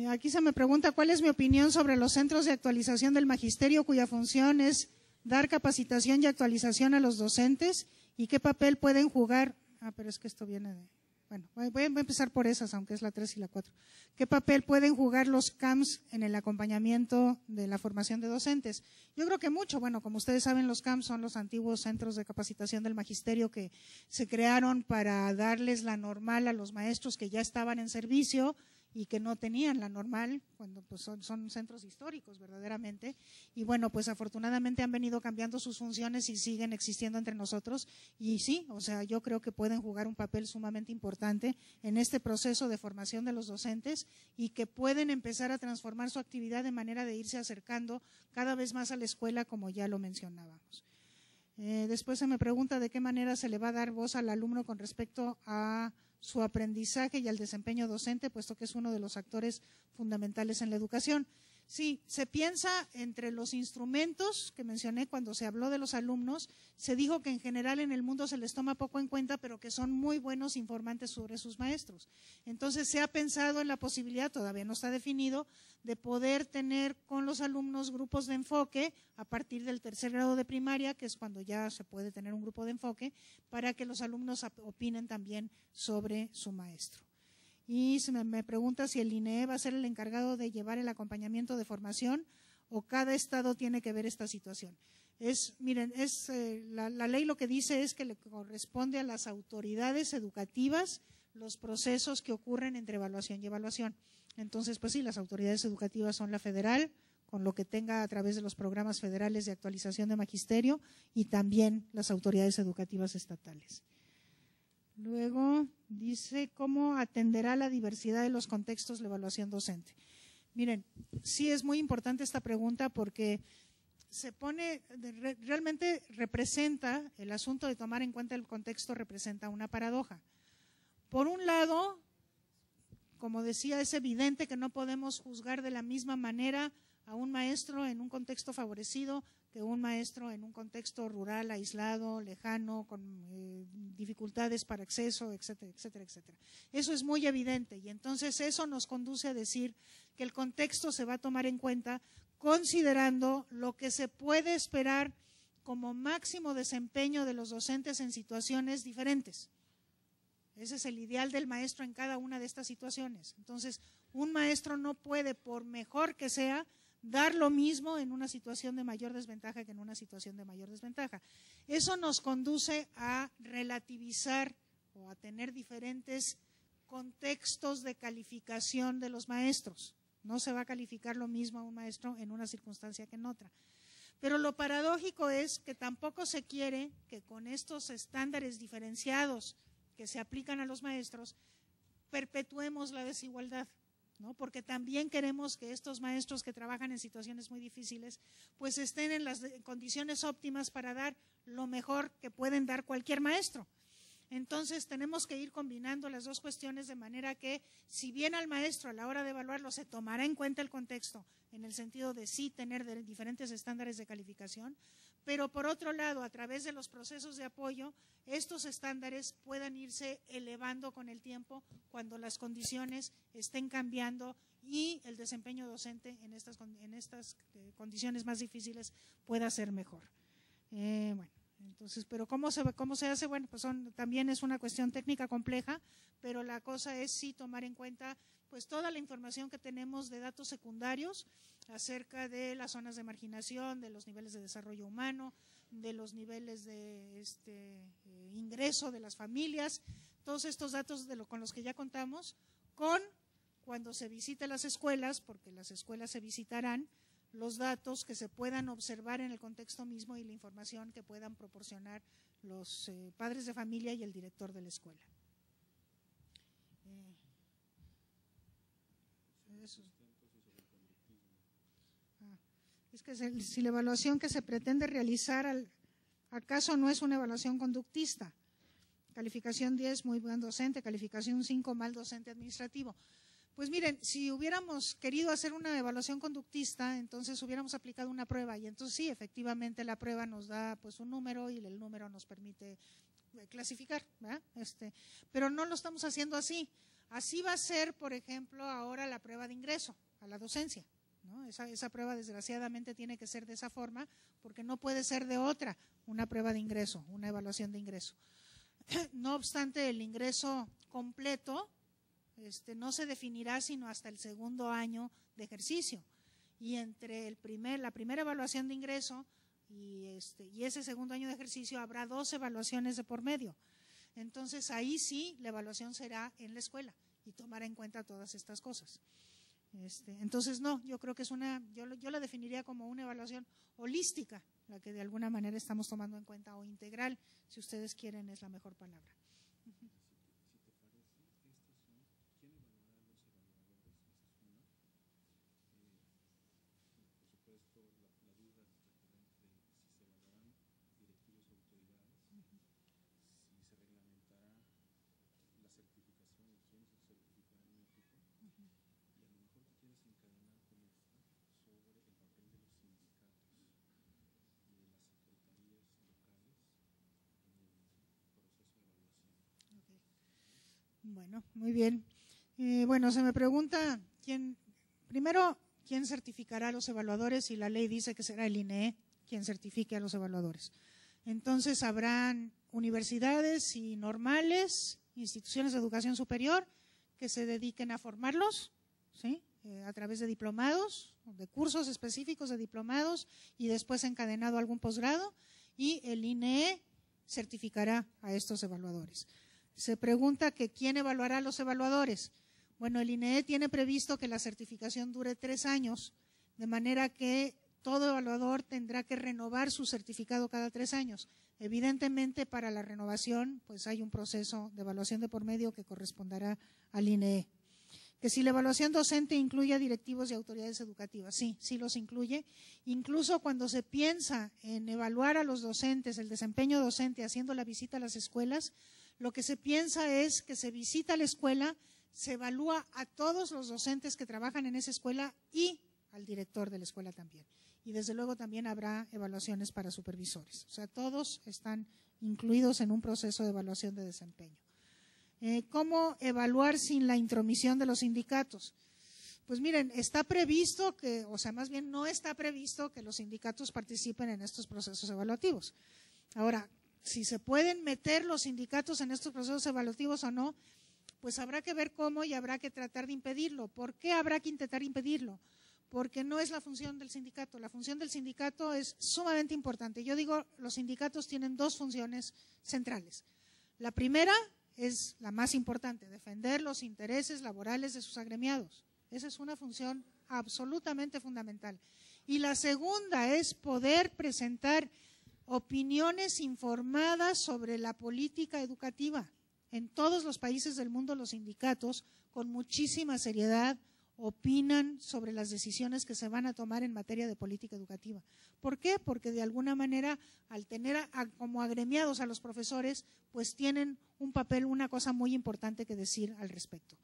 Aquí se me pregunta cuál es mi opinión sobre los centros de actualización del magisterio, cuya función es dar capacitación y actualización a los docentes. ¿Y qué papel pueden jugar? Pero es que esto viene de… Bueno, voy a empezar por esas, aunque es la 3 y la 4. ¿Qué papel pueden jugar los CAMS en el acompañamiento de la formación de docentes? Yo creo que mucho. Bueno, como ustedes saben, los CAMS son los antiguos centros de capacitación del magisterio que se crearon para darles la normal a los maestros que ya estaban en servicio y que no tenían la normal, cuando pues son centros históricos verdaderamente, y bueno, pues afortunadamente han venido cambiando sus funciones y siguen existiendo entre nosotros, y sí, o sea, yo creo que pueden jugar un papel sumamente importante en este proceso de formación de los docentes y que pueden empezar a transformar su actividad de manera de irse acercando cada vez más a la escuela, como ya lo mencionábamos. Después se me pregunta de qué manera se le va a dar voz al alumno con respecto a su aprendizaje y al desempeño docente, puesto que es uno de los actores fundamentales en la educación. Sí, se piensa entre los instrumentos que mencioné cuando se habló de los alumnos, se dijo que en general en el mundo se les toma poco en cuenta, pero que son muy buenos informantes sobre sus maestros. Entonces se ha pensado en la posibilidad, todavía no está definido, de poder tener con los alumnos grupos de enfoque a partir del 3er grado de primaria, que es cuando ya se puede tener un grupo de enfoque, para que los alumnos opinen también sobre su maestro. Y se me pregunta si el INEE va a ser el encargado de llevar el acompañamiento de formación o cada estado tiene que ver esta situación. Miren, la ley lo que dice es que le corresponde a las autoridades educativas los procesos que ocurren entre evaluación y evaluación. Entonces, pues sí, las autoridades educativas son la federal, con lo que tenga a través de los programas federales de actualización de magisterio, y también las autoridades educativas estatales. Luego dice, ¿cómo atenderá la diversidad de los contextos la evaluación docente? Miren, sí es muy importante esta pregunta porque realmente representa, el asunto de tomar en cuenta el contexto representa una paradoja. Por un lado, como decía, es evidente que no podemos juzgar de la misma manera a un maestro en un contexto favorecido que un maestro en un contexto rural, aislado, lejano, con dificultades para acceso, etcétera, etcétera, etcétera. Eso es muy evidente y entonces eso nos conduce a decir que el contexto se va a tomar en cuenta considerando lo que se puede esperar como máximo desempeño de los docentes en situaciones diferentes. Ese es el ideal del maestro en cada una de estas situaciones. Entonces, un maestro no puede, por mejor que sea, dar lo mismo en una situación de mayor desventaja que en una situación de mayor desventaja. Eso nos conduce a relativizar o a tener diferentes contextos de calificación de los maestros. No se va a calificar lo mismo a un maestro en una circunstancia que en otra. Pero lo paradójico es que tampoco se quiere que con estos estándares diferenciados que se aplican a los maestros perpetuemos la desigualdad, ¿no? Porque también queremos que estos maestros que trabajan en situaciones muy difíciles pues estén en las condiciones óptimas para dar lo mejor que pueden dar cualquier maestro. Entonces tenemos que ir combinando las dos cuestiones de manera que si bien al maestro a la hora de evaluarlo se tomará en cuenta el contexto en el sentido de sí tener diferentes estándares de calificación, pero por otro lado a través de los procesos de apoyo estos estándares puedan irse elevando con el tiempo cuando las condiciones estén cambiando y el desempeño docente en estas condiciones más difíciles pueda ser mejor. Bueno. Entonces, pero ¿cómo se hace? Bueno, pues también es una cuestión técnica compleja, pero la cosa es sí tomar en cuenta pues toda la información que tenemos de datos secundarios acerca de las zonas de marginación, de los niveles de desarrollo humano, de los niveles de ingreso de las familias, todos estos datos con los que ya contamos, cuando se visite las escuelas, porque las escuelas se visitarán, los datos que se puedan observar en el contexto mismo y la información que puedan proporcionar los padres de familia y el director de la escuela. Es que si la evaluación que se pretende realizar acaso no es una evaluación conductista. Calificación 10, muy buen docente, calificación 5, mal docente administrativo. Pues miren, si hubiéramos querido hacer una evaluación conductista, entonces hubiéramos aplicado una prueba y entonces sí, efectivamente la prueba nos da pues un número y el número nos permite clasificar, ¿verdad? Pero no lo estamos haciendo así. Así va a ser, por ejemplo, ahora la prueba de ingreso a la docencia, ¿no? Esa prueba desgraciadamente tiene que ser de esa forma porque no puede ser de otra una prueba de ingreso, una evaluación de ingreso. No obstante, el ingreso completo no se definirá sino hasta el segundo año de ejercicio y entre la primera evaluación de ingreso y ese segundo año de ejercicio habrá 2 evaluaciones de por medio. Entonces ahí sí la evaluación será en la escuela y tomar en cuenta todas estas cosas. Entonces no, yo creo que yo la definiría como una evaluación holística, la que de alguna manera estamos tomando en cuenta, o integral, si ustedes quieren, es la mejor palabra. Bueno, muy bien. Bueno, se me pregunta quién certificará a los evaluadores y la ley dice que será el INEE quien certifique a los evaluadores. Entonces habrán universidades y normales, instituciones de educación superior que se dediquen a formarlos, ¿sí? A través de diplomados, de cursos específicos de diplomados y después encadenado a algún posgrado, y el INEE certificará a estos evaluadores. Se pregunta que quién evaluará a los evaluadores. Bueno, el INEE tiene previsto que la certificación dure 3 años, de manera que todo evaluador tendrá que renovar su certificado cada 3 años. Evidentemente, para la renovación, pues hay un proceso de evaluación de por medio que corresponderá al INEE. que si la evaluación docente incluye a directivos y autoridades educativas. Sí, sí los incluye. Incluso cuando se piensa en evaluar a los docentes, el desempeño docente, haciendo la visita a las escuelas, lo que se piensa es que se visita la escuela, se evalúa a todos los docentes que trabajan en esa escuela y al director de la escuela también. Y desde luego también habrá evaluaciones para supervisores. O sea, todos están incluidos en un proceso de evaluación de desempeño. ¿Cómo evaluar sin la intromisión de los sindicatos? Pues miren, está previsto que, o sea, más bien no está previsto que los sindicatos participen en estos procesos evaluativos. Ahora, si se pueden meter los sindicatos en estos procesos evaluativos o no, pues habrá que ver cómo y habrá que tratar de impedirlo. ¿Por qué habrá que intentar impedirlo? Porque no es la función del sindicato. La función del sindicato es sumamente importante. Yo digo, los sindicatos tienen dos funciones centrales. La primera es la más importante, defender los intereses laborales de sus agremiados. Esa es una función absolutamente fundamental. Y la segunda es poder presentar opiniones informadas sobre la política educativa. En todos los países del mundo los sindicatos, con muchísima seriedad, opinan sobre las decisiones que se van a tomar en materia de política educativa. ¿Por qué? Porque de alguna manera, al tener como agremiados a los profesores, pues tienen un papel, una cosa muy importante que decir al respecto.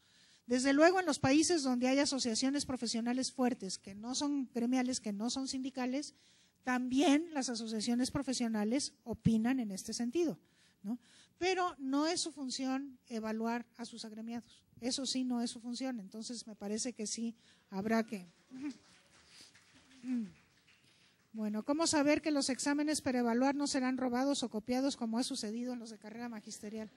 Desde luego, en los países donde hay asociaciones profesionales fuertes, que no son gremiales, que no son sindicales, también las asociaciones profesionales opinan en este sentido, ¿no? Pero no es su función evaluar a sus agremiados. Eso sí no es su función, entonces me parece que sí habrá que… Bueno, ¿cómo saber que los exámenes para evaluar no serán robados o copiados como ha sucedido en los de carrera magisterial?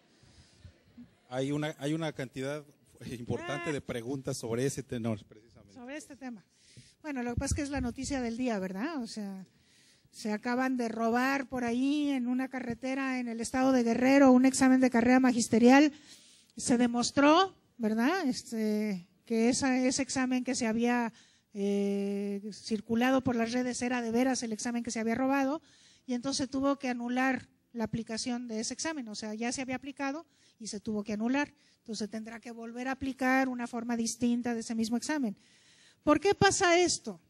Hay una cantidad importante de preguntas sobre ese tenor, precisamente. Sobre este tema. Bueno, lo que pasa es que es la noticia del día, ¿verdad? O sea, se acaban de robar por ahí en una carretera en el estado de Guerrero un examen de carrera magisterial. Se demostró, ¿verdad?, que ese examen que se había circulado por las redes era de veras el examen que se había robado, y entonces tuvo que anular la aplicación de ese examen. O sea, ya se había aplicado y se tuvo que anular. Entonces tendrá que volver a aplicar una forma distinta de ese mismo examen. ¿Por qué pasa esto?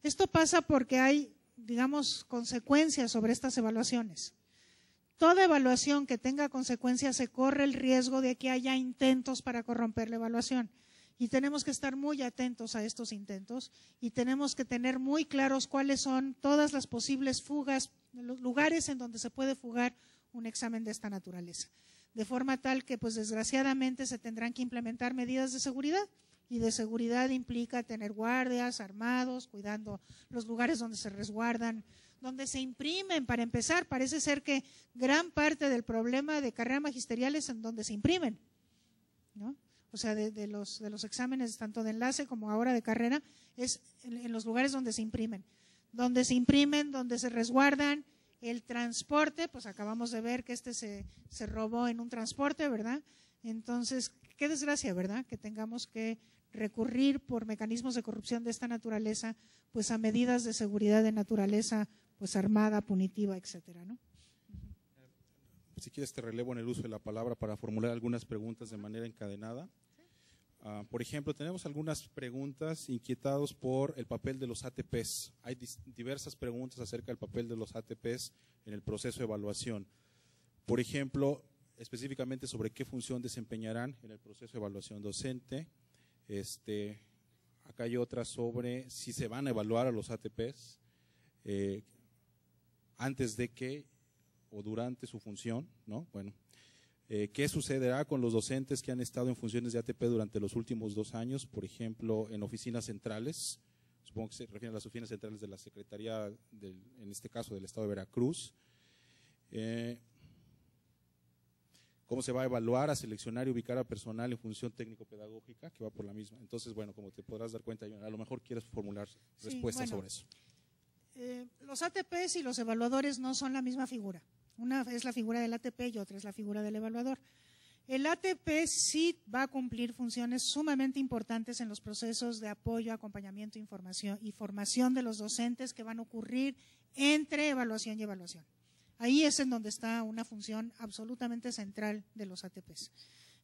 Esto pasa porque hay, digamos, consecuencias sobre estas evaluaciones. Toda evaluación que tenga consecuencias se corre el riesgo de que haya intentos para corromper la evaluación. Y tenemos que estar muy atentos a estos intentos y tenemos que tener muy claros cuáles son todas las posibles fugas, los lugares en donde se puede fugar un examen de esta naturaleza. De forma tal que, pues desgraciadamente, se tendrán que implementar medidas de seguridad. Y de seguridad implica tener guardias armados, cuidando los lugares donde se resguardan, donde se imprimen. Para empezar, parece ser que gran parte del problema de carrera magisterial es en donde se imprimen, ¿no? O sea, de los exámenes, tanto de enlace como ahora de carrera, es en los lugares donde se imprimen. Donde se imprimen, donde se resguardan. El transporte, pues acabamos de ver que se robó en un transporte, ¿verdad? Entonces, qué desgracia, ¿verdad?, que tengamos que recurrir por mecanismos de corrupción de esta naturaleza, pues a medidas de seguridad de naturaleza, pues armada, punitiva, etcétera, ¿no? Si quieres te relevo en el uso de la palabra para formular algunas preguntas de manera encadenada. Por ejemplo, tenemos algunas preguntas inquietados por el papel de los ATPs. Hay diversas preguntas acerca del papel de los ATPs en el proceso de evaluación. Por ejemplo, específicamente sobre qué función desempeñarán en el proceso de evaluación docente. Acá hay otra sobre si se van a evaluar a los ATPs antes de que o durante su función, ¿no? Bueno, ¿qué sucederá con los docentes que han estado en funciones de ATP durante los últimos 2 años? Por ejemplo, en oficinas centrales, supongo que se refieren a las oficinas centrales de la Secretaría, en este caso del Estado de Veracruz. ¿Cómo se va a evaluar, a seleccionar y ubicar a personal en función técnico-pedagógica? Que va por la misma. Entonces, bueno, como te podrás dar cuenta, a lo mejor quieres formular respuestas sobre eso. Los ATPs y los evaluadores no son la misma figura. Una es la figura del ATP y otra es la figura del evaluador. El ATP sí va a cumplir funciones sumamente importantes en los procesos de apoyo, acompañamiento, información y formación de los docentes que van a ocurrir entre evaluación y evaluación. Ahí es en donde está una función absolutamente central de los ATPs.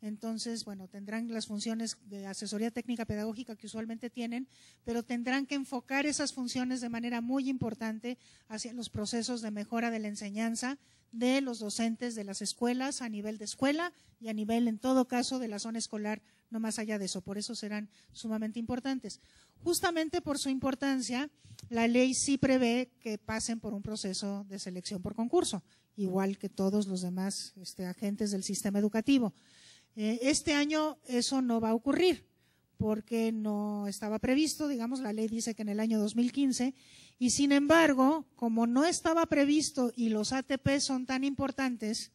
Entonces, bueno, tendrán las funciones de asesoría técnica pedagógica que usualmente tienen, pero tendrán que enfocar esas funciones de manera muy importante hacia los procesos de mejora de la enseñanza de los docentes de las escuelas a nivel de escuela y a nivel, en todo caso, de la zona escolar, no más allá de eso. Por eso serán sumamente importantes. Justamente por su importancia, la ley sí prevé que pasen por un proceso de selección por concurso, igual que todos los demás agentes del sistema educativo. Este año eso no va a ocurrir porque no estaba previsto, digamos, la ley dice que en el año 2015, y sin embargo, como no estaba previsto y los ATP son tan importantes,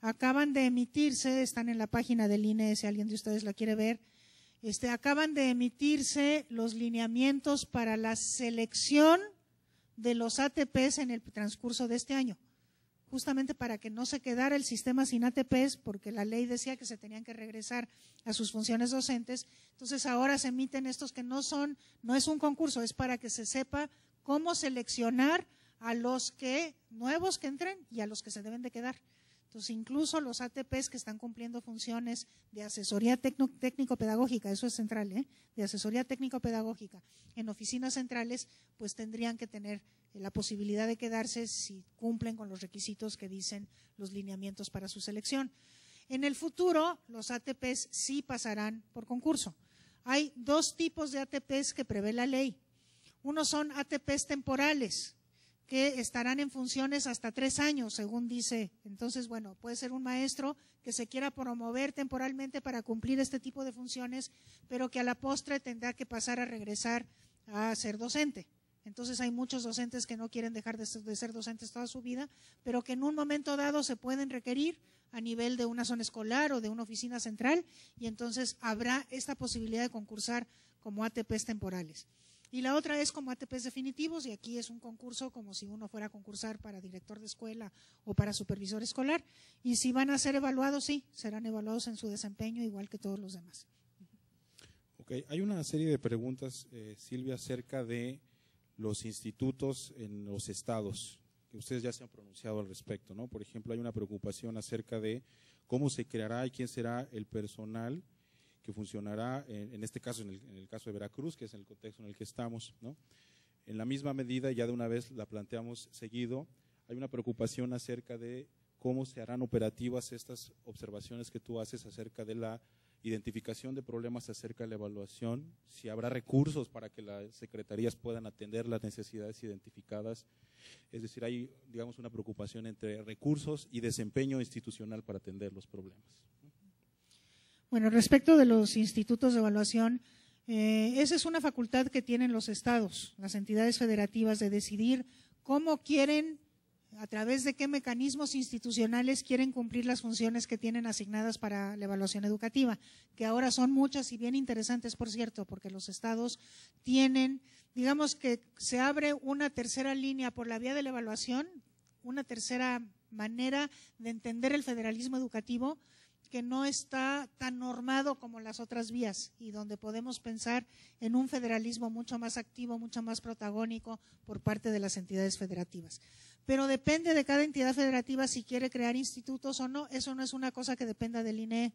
acaban de emitirse, están en la página del INE, si alguien de ustedes la quiere ver, acaban de emitirse los lineamientos para la selección de los ATPs en el transcurso de este año, justamente para que no se quedara el sistema sin ATPs, porque la ley decía que se tenían que regresar a sus funciones docentes. Entonces ahora se emiten estos que no es un concurso, es para que se sepa cómo seleccionar a los nuevos que entren y a los que se deben de quedar. Entonces, incluso los ATPs que están cumpliendo funciones de asesoría técnico-pedagógica, eso es central, de asesoría técnico-pedagógica en oficinas centrales, pues tendrían que tener la posibilidad de quedarse si cumplen con los requisitos que dicen los lineamientos para su selección. En el futuro, los ATPs sí pasarán por concurso. Hay dos tipos de ATPs que prevé la ley. Uno son ATPs temporales, que estarán en funciones hasta 3 años, según dice. Entonces, bueno, puede ser un maestro que se quiera promover temporalmente para cumplir este tipo de funciones, pero que a la postre tendrá que pasar a regresar a ser docente. Entonces, hay muchos docentes que no quieren dejar de ser docentes toda su vida, pero que en un momento dado se pueden requerir a nivel de una zona escolar o de una oficina central, y entonces habrá esta posibilidad de concursar como ATPs temporales. Y la otra es como ATPs definitivos, y aquí es un concurso como si uno fuera a concursar para director de escuela o para supervisor escolar. Y si van a ser evaluados, sí, serán evaluados en su desempeño igual que todos los demás. Ok, hay una serie de preguntas, Silvia, acerca de los institutos en los estados, que ustedes ya se han pronunciado al respecto, ¿no? Por ejemplo, hay una preocupación acerca de cómo se creará y quién será el personal que funcionará, en este caso, en el caso de Veracruz, que es en el contexto en el que estamos, ¿no? En la misma medida, ya de una vez la planteamos seguido, hay una preocupación acerca de cómo se harán operativas estas observaciones que tú haces acerca de la identificación de problemas acerca de la evaluación, si habrá recursos para que las secretarías puedan atender las necesidades identificadas. Es decir, hay, digamos, una preocupación entre recursos y desempeño institucional para atender los problemas. Bueno, respecto de los institutos de evaluación, esa es una facultad que tienen los estados, las entidades federativas, de decidir cómo quieren, a través de qué mecanismos institucionales quieren cumplir las funciones que tienen asignadas para la evaluación educativa, que ahora son muchas y bien interesantes, por cierto, porque los estados tienen, digamos que se abre una tercera línea por la vía de la evaluación, una tercera manera de entender el federalismo educativo, que no está tan normado como las otras vías, y donde podemos pensar en un federalismo mucho más activo, mucho más protagónico por parte de las entidades federativas. Pero depende de cada entidad federativa si quiere crear institutos o no. Eso no es una cosa que dependa del INE.